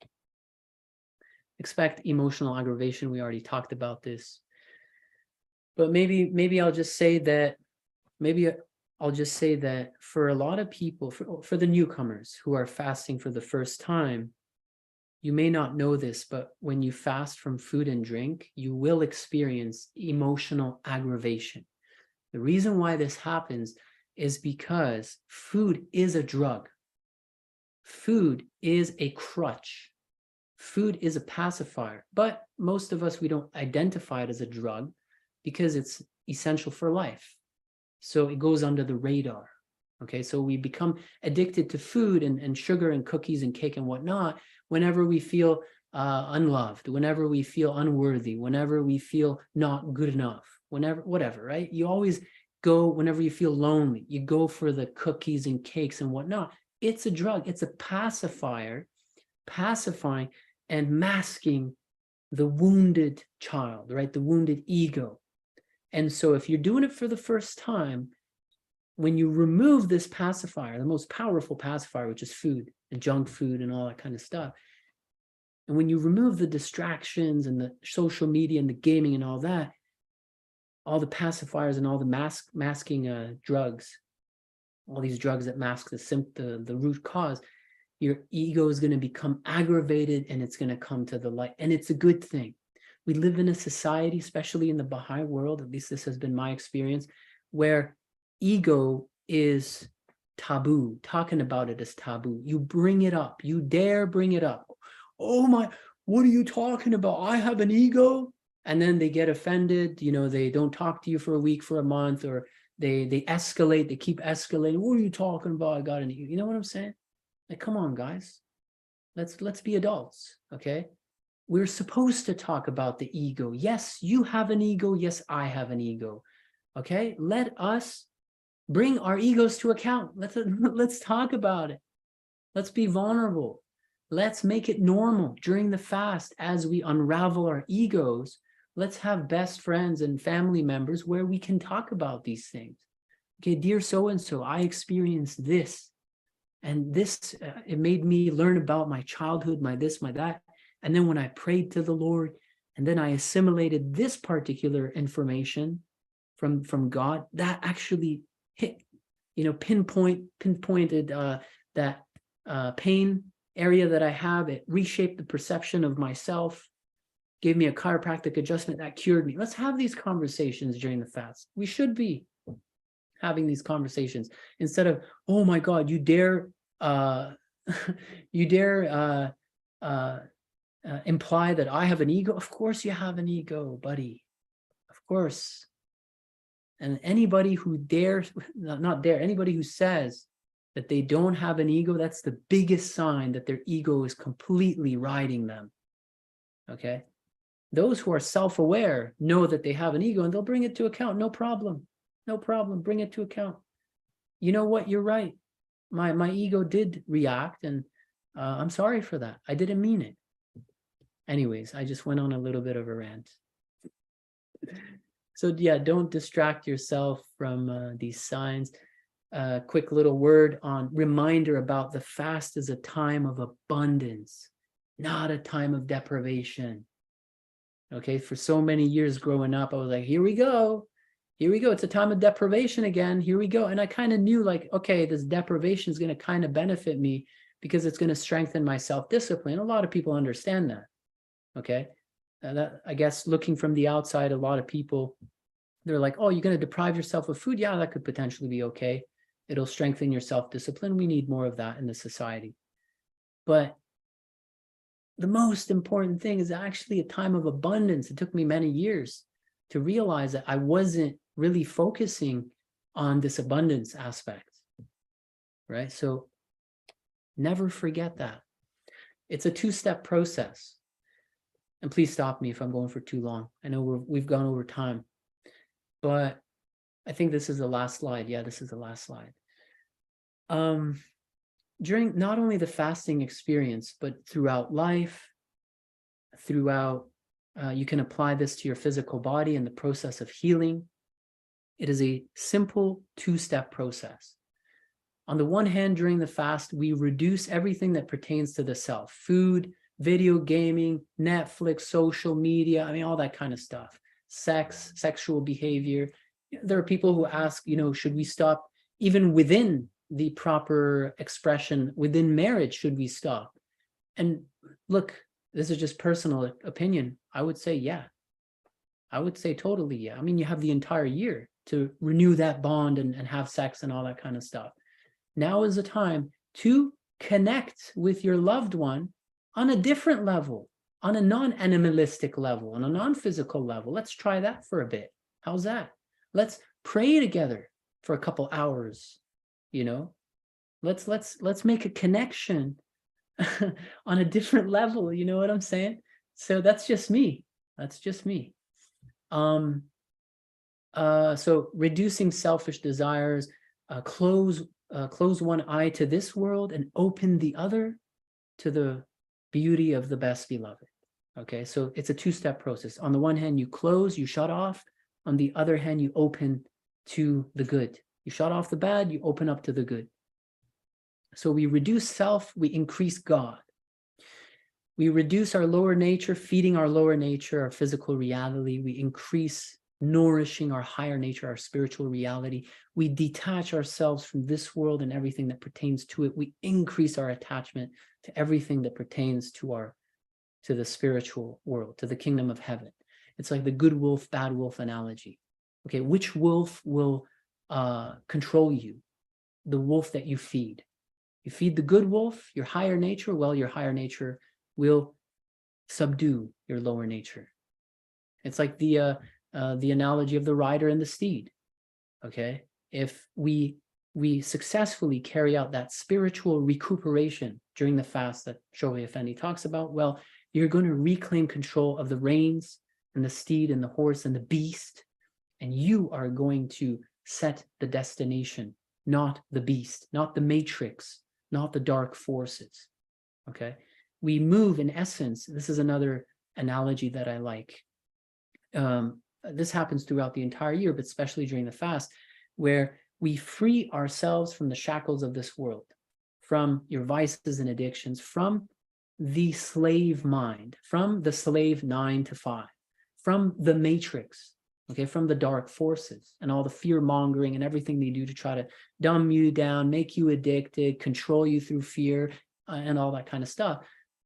Expect emotional aggravation. We already talked about this. But maybe I'll just say that, for a lot of people, for the newcomers who are fasting for the first time, you may not know this, but when you fast from food and drink, you will experience emotional aggravation. The reason why this happens is because food is a drug. Food is a crutch. Food is a pacifier, but most of us, we don't identify it as a drug because it's essential for life. So it goes under the radar. Okay, so we become addicted to food and sugar and cookies and cake and whatnot whenever we feel unloved, whenever we feel unworthy, whenever we feel not good enough, whatever, right? You always go, whenever you feel lonely, you go for the cookies and cakes and whatnot. It's a drug. It's a pacifier, pacifying and masking the wounded child, right? The wounded ego. And so if you're doing it for the first time, when you remove this pacifier, the most powerful pacifier, which is food and junk food and all that kind of stuff, and when you remove the distractions and the social media and the gaming and all that, all the pacifiers and all the masking drugs, all these drugs that mask the root cause, your ego is going to become aggravated and it's going to come to the light. And it's a good thing. We live in a society, especially in the Baha'i world, at least this has been my experience, where ego is taboo. Talking about it is taboo. You bring it up. You dare bring it up. Oh my, what are you talking about? I have an ego. And then they get offended. You know, they don't talk to you for a week, for a month, or they escalate. They keep escalating. What are you talking about? I got an ego. You know what I'm saying? Like, come on, guys. Let's be adults, okay? We're supposed to talk about the ego. Yes, you have an ego. Yes, I have an ego. Okay? Let us bring our egos to account. Let's talk about it. Let's be vulnerable. Let's make it normal during the fast as we unravel our egos. Let's have best friends and family members where we can talk about these things. Okay, dear so-and-so, I experienced this. And this, it made me learn about my childhood, my this, my that. And then when I prayed to the Lord, and then I assimilated this particular information from God, that actually hit, pinpointed that pain area that I have. It reshaped the perception of myself, gave me a chiropractic adjustment that cured me. Let's have these conversations during the fast. We should be having these conversations instead of, oh my God, you dare imply that I have an ego. Of course you have an ego, buddy. Of course. And anybody who anybody who says that they don't have an ego, that's the biggest sign that their ego is completely riding them. Okay? Those who are self-aware know that they have an ego and they'll bring it to account, no problem. No problem. Bring it to account. You know what? You're right. My ego did react, and I'm sorry for that. I didn't mean it. Anyways, I just went on a little bit of a rant. So yeah, don't distract yourself from these signs. Quick little word on reminder about the fast is a time of abundance, not a time of deprivation. Okay, for so many years growing up, I was like, here we go. Here we go. It's a time of deprivation again. Here we go. And I kind of knew like, okay, this deprivation is going to kind of benefit me because it's going to strengthen my self-discipline. A lot of people understand that. Okay. That, I guess looking from the outside, a lot of people, they're like, oh, you're going to deprive yourself of food. Yeah, that could potentially be okay. It'll strengthen your self-discipline. We need more of that in the society. But the most important thing is actually a time of abundance. It took me many years to realize that I wasn't really focusing on this abundance aspect, right? So never forget that. It's a two-step process. And please stop me if I'm going for too long. I know we've gone over time, but I think this is the last slide. Yeah, this is the last slide. During not only the fasting experience, but throughout life, you can apply this to your physical body in the process of healing. It is a simple two-step process. On the one hand, during the fast, we reduce everything that pertains to the self: food, video gaming, Netflix, social media, I mean, all that kind of stuff, sex, sexual behavior. There are people who ask, should we stop even within the proper expression within marriage? Should we stop? And look, this is just personal opinion. I would say, yeah. I would say totally, yeah. I mean, you have the entire year to renew that bond and have sex and all that kind of stuff. Now is the time to connect with your loved one on a different level, on a non-animalistic level, on a non-physical level. Let's try that for a bit. How's that? Let's pray together for a couple hours, Let's make a connection on a different level, you know what I'm saying? So that's just me. That's just me. So reducing selfish desires, close one eye to this world and open the other to the beauty of the best beloved. Okay, so it's a two-step process. On the one hand, you close, you shut off. On the other hand, you open to the good. You shut off the bad, you open up to the good. So we reduce self, we increase God. We reduce our lower nature, feeding our lower nature, our physical reality. We increase nourishing our higher nature, our spiritual reality. We detach ourselves from this world and everything that pertains to it. We increase our attachment to everything that pertains to the spiritual world, to the kingdom of heaven. It's like the good wolf, bad wolf analogy. Okay, which wolf will control you? The wolf that you feed. You feed the good wolf, your higher nature, well, your higher nature will subdue your lower nature. It's like the analogy of the rider and the steed. Okay, if we successfully carry out that spiritual recuperation during the fast that Shohei Effendi talks about, well, you're going to reclaim control of the reins and the steed and the horse and the beast, and you are going to set the destination, not the beast, not the matrix, not the dark forces. Okay, we move in essence. This is another analogy that I like. This happens throughout the entire year, but especially during the fast, where we free ourselves from the shackles of this world, from your vices and addictions, from the slave mind, from the slave 9 to 5, from the matrix, okay, from the dark forces and all the fear mongering and everything they do to try to dumb you down, make you addicted, control you through fear and all that kind of stuff,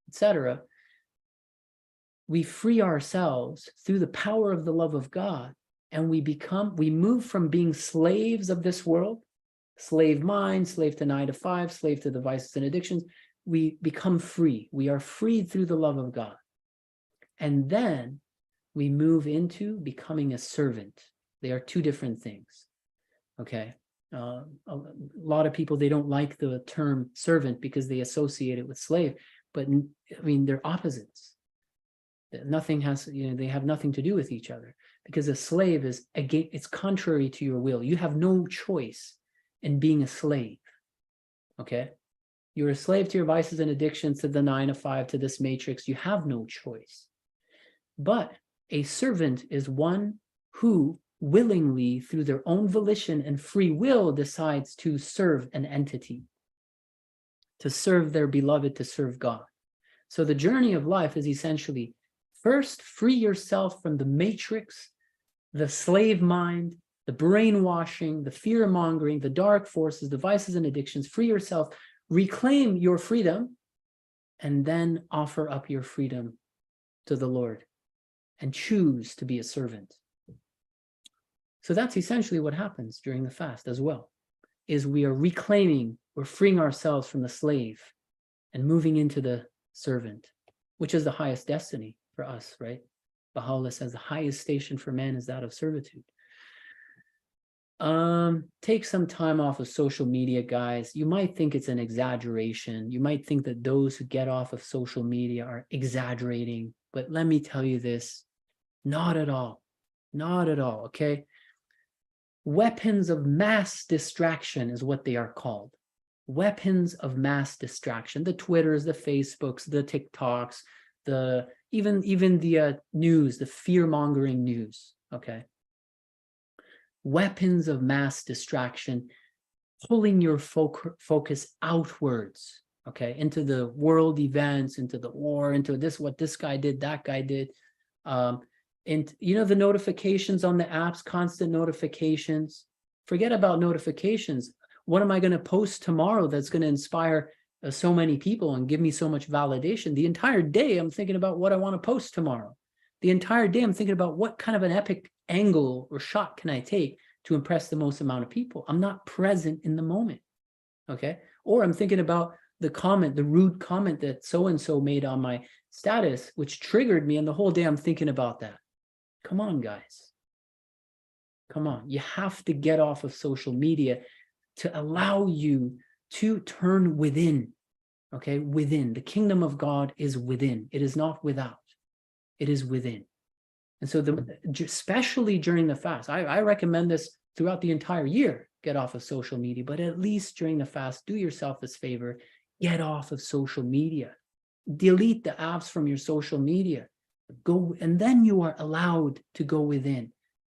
etc. We free ourselves through the power of the love of God, and we move from being slaves of this world, slave mind, slave to 9 to 5, slave to the vices and addictions. We become free. We are freed through the love of God. And then we move into becoming a servant. They are two different things. Okay. A lot of people, they don't like the term servant because they associate it with slave, but I mean, they're opposites. Nothing has, they have nothing to do with each other. because a slave is, again, it's contrary to your will. You have no choice in being a slave. Okay? You're a slave to your vices and addictions, to the 9 to 5, to this matrix. You have no choice. But a servant is one who willingly, through their own volition and free will, decides to serve an entity, to serve their beloved, to serve God. So the journey of life is essentially, first, free yourself from the matrix, the slave mind, the brainwashing, the fear-mongering, the dark forces, the vices and addictions. Free yourself, reclaim your freedom, and then offer up your freedom to the Lord and choose to be a servant. So that's essentially what happens during the fast as well, is we are reclaiming, we're freeing ourselves from the slave and moving into the servant, which is the highest destiny for us, right? Baha'u'llah says the highest station for man is that of servitude. Take some time off of social media, guys. You might think it's an exaggeration. You might think that those who get off of social media are exaggerating, but let me tell you this, not at all. Not at all, okay? Weapons of mass distraction is what they are called. Weapons of mass distraction. The Twitters, the Facebooks, the TikToks, even the news, the fear-mongering news, okay? Weapons of mass distraction, pulling your focus outwards, okay, into the world events, into the war, into this, what this guy did, that guy did. And you know, the notifications on the apps, constant notifications. Forget about notifications. What am I going to post tomorrow that's going to inspire so many people and give me so much validation? The entire day I'm thinking about what I want to post tomorrow. The entire day I'm thinking about what kind of an epic angle or shot can I take to impress the most amount of people. I'm not present in the moment, okay? Or I'm thinking about the comment, the rude comment that so-and-so made on my status, which triggered me, and the whole day I'm thinking about that. Come on, guys. Come on. You have to get off of social media to allow you to turn within, okay? Within. The kingdom of God is within. It is not without. It is within. And so especially during the fast, I recommend this throughout the entire year, get off of social media, but at least during the fast, do yourself this favor, get off of social media. Delete the apps from your social media. Go, and then you are allowed to go within.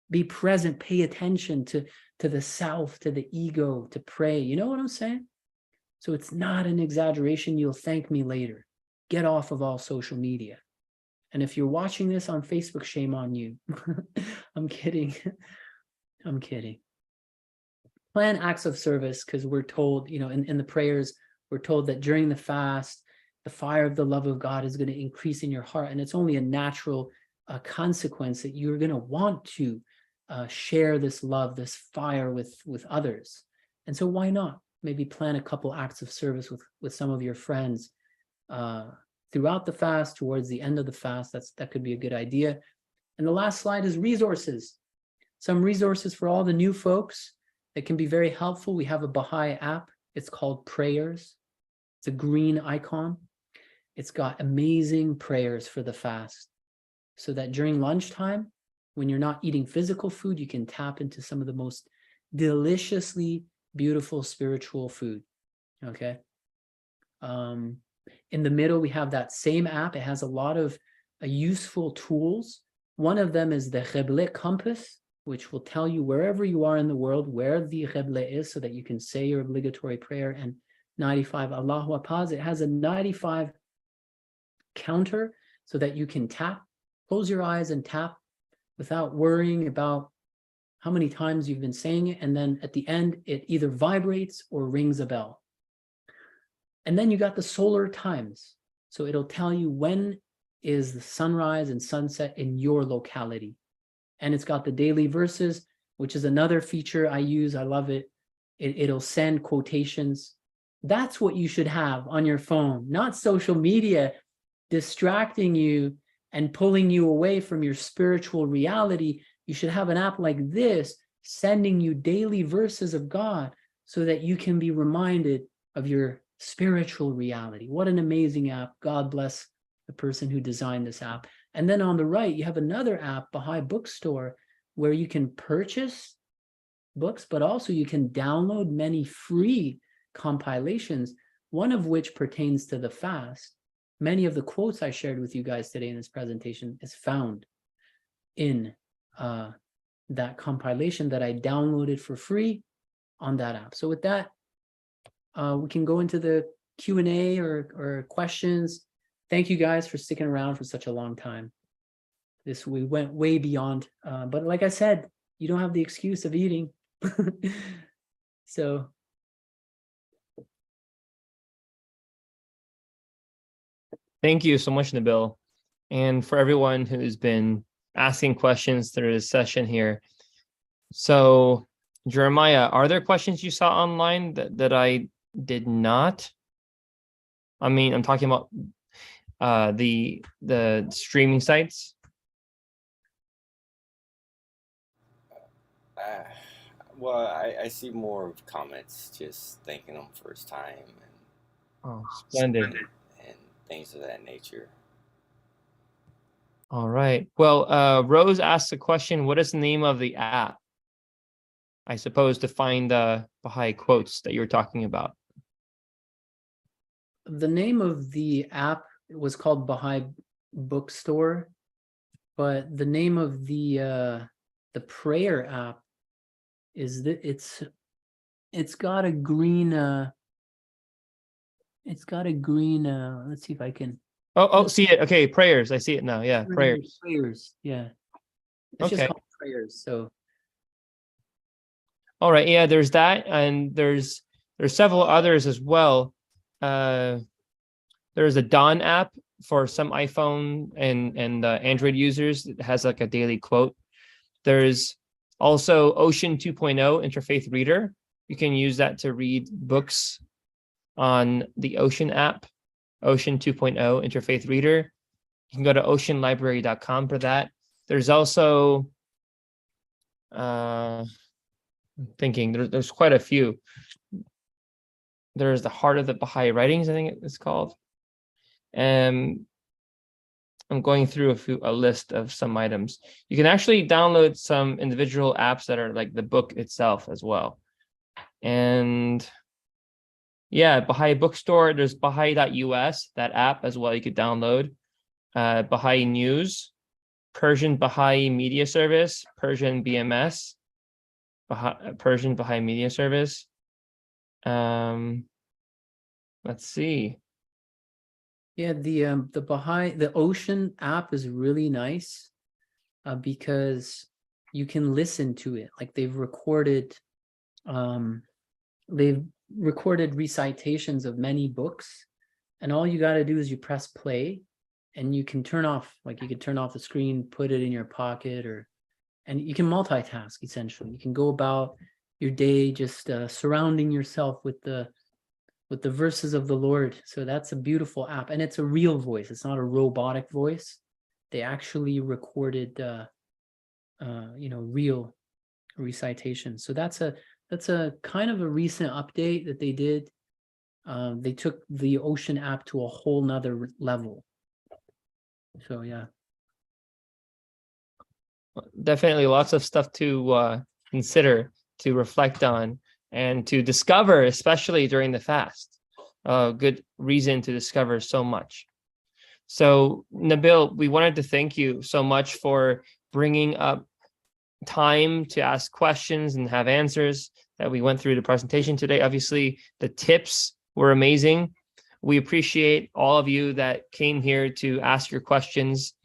Be present, pay attention to the self, to the ego, to pray. You know what I'm saying? So it's not an exaggeration. You'll thank me later. Get off of all social media. And if you're watching this on Facebook, shame on you. I'm kidding. I'm kidding. Plan acts of service, because we're told, you know, in the prayers, we're told that during the fast, the fire of the love of God is going to increase in your heart. And it's only a natural consequence that you're going to want to share this love, this fire with others. And so why not? Maybe plan a couple acts of service with some of your friends throughout the fast, towards the end of the fast. That could be a good idea. And the last slide is resources. Some resources for all the new folks that can be very helpful. We have a Baha'i app. It's called Prayers. It's a green icon. It's got amazing prayers for the fast, so that during lunchtime, when you're not eating physical food, you can tap into some of the most deliciously beautiful spiritual food, okay? In the middle, we have that same app. It has a lot of useful tools. One of them is the Qibla compass, which will tell you wherever you are in the world, where the Qibla is, so that you can say your obligatory prayer. And 95 Allahu Akbar. It has a 95 counter so that you can tap, close your eyes and tap without worrying about how many times you've been saying it. And then at the end, it either vibrates or rings a bell. And then you got the solar times. So it'll tell you when is the sunrise and sunset in your locality. And it's got the daily verses, which is another feature I use. I love it. It'll send quotations. That's what you should have on your phone, not social media distracting you and pulling you away from your spiritual reality. You should have an app like this sending you daily verses of God so that you can be reminded of your spiritual reality. What an amazing app. God bless the person who designed this app. And then on the right, you have another app, Baha'i Bookstore, where you can purchase books, but also you can download many free compilations, one of which pertains to the fast. Many of the quotes I shared with you guys today in this presentation is found in that compilation that I downloaded for free on that app. So with that, we can go into the Q&A or questions. Thank you guys for sticking around for such a long time. We went way beyond, but like I said, you don't have the excuse of eating. So Thank you so much, Nabil. And for everyone who's been asking questions through this session here. So Jeremiah, are there questions you saw online that I did not? I mean, I'm talking about the streaming sites. Well, I see more of comments just thanking them first time Oh, splendid. and things of that nature. All right. Well, Rose asked a question, what is the name of the app? I suppose to find the Baha'i quotes that you were talking about. the name of the app was called Baha'i Bookstore, but the name of the prayer app is that it's got a green let's see if I can See it. Okay, prayers. I see it now. Yeah, prayers. Yeah, it's just Okay. called prayers. So All right. Yeah, there's that, and there's several others as well. There's a Dawn app for some iPhone and Android users that has like a daily quote. There's also Ocean 2.0 Interfaith Reader. You can use that to read books on the Ocean app, Ocean 2.0 Interfaith Reader. You can go to oceanlibrary.com for that. There's also, I'm thinking there's quite a few. There's the Heart of the Baha'i Writings, I think it's called. And I'm going through a list of some items. You can actually download some individual apps that are like the book itself as well. And yeah, Baha'i Bookstore, there's Baha'i.us, that app as well you could download. Baha'i News, Persian Baha'i Media Service, Persian BMS, Persian Baha'i Media Service. Let's see. yeah, the Ocean app is really nice because you can listen to it. Like they've recorded recitations of many books, and all you got to do is you press play and you can turn off the screen, put it in your pocket, and you can multitask. Essentially, you can go about your day just surrounding yourself with the verses of the Lord. So that's a beautiful app, and it's a real voice. It's not a robotic voice. They actually recorded real recitation. So that's a kind of a recent update that they did. They took the Ocean app to a whole nother level. So yeah. Definitely lots of stuff to consider, to reflect on, and to discover, especially during the fast. Good reason to discover so much. So Nabil, we wanted to thank you so much for bringing up time to ask questions and have answers that we went through the presentation today. Obviously, the tips were amazing. We appreciate all of you that came here to ask your questions.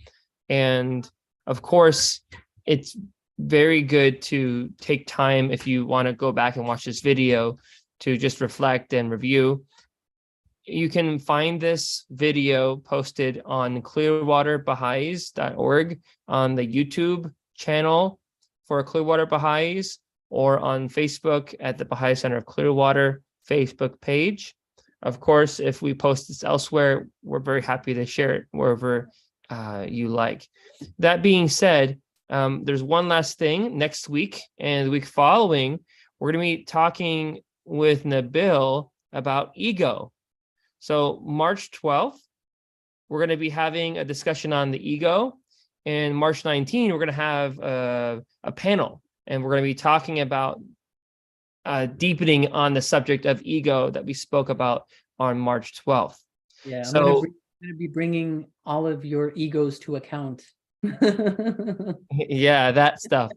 And of course, it's very good to take time if you want to go back and watch this video to just reflect and review. You can find this video posted on clearwaterbaha'is.org on the YouTube channel for Clearwater Baha'is, or on Facebook at the Baha'i Center of Clearwater Facebook page. Of course, if we post this elsewhere, we're very happy to share it wherever you like. That being said, there's one last thing. Next week and the week following, we're going to be talking with Nabil about ego. So March 12th, we're going to be having a discussion on the ego. and March 19, we're going to have a panel, and we're going to be talking about deepening on the subject of ego that we spoke about on March 12th. Yeah, I'm So gonna be bringing all of your egos to account. yeah, that stuff.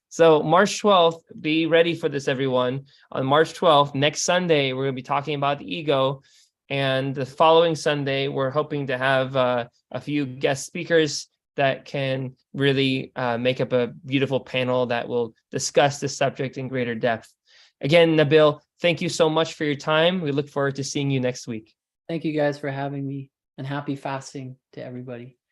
So March 12th, be ready for this, everyone. On March 12th, next Sunday, we're going to be talking about the ego. And the following Sunday, we're hoping to have a few guest speakers that can really make up a beautiful panel that will discuss this subject in greater depth. Again, Nabil, thank you so much for your time. We look forward to seeing you next week. Thank you guys for having me, and happy fasting to everybody.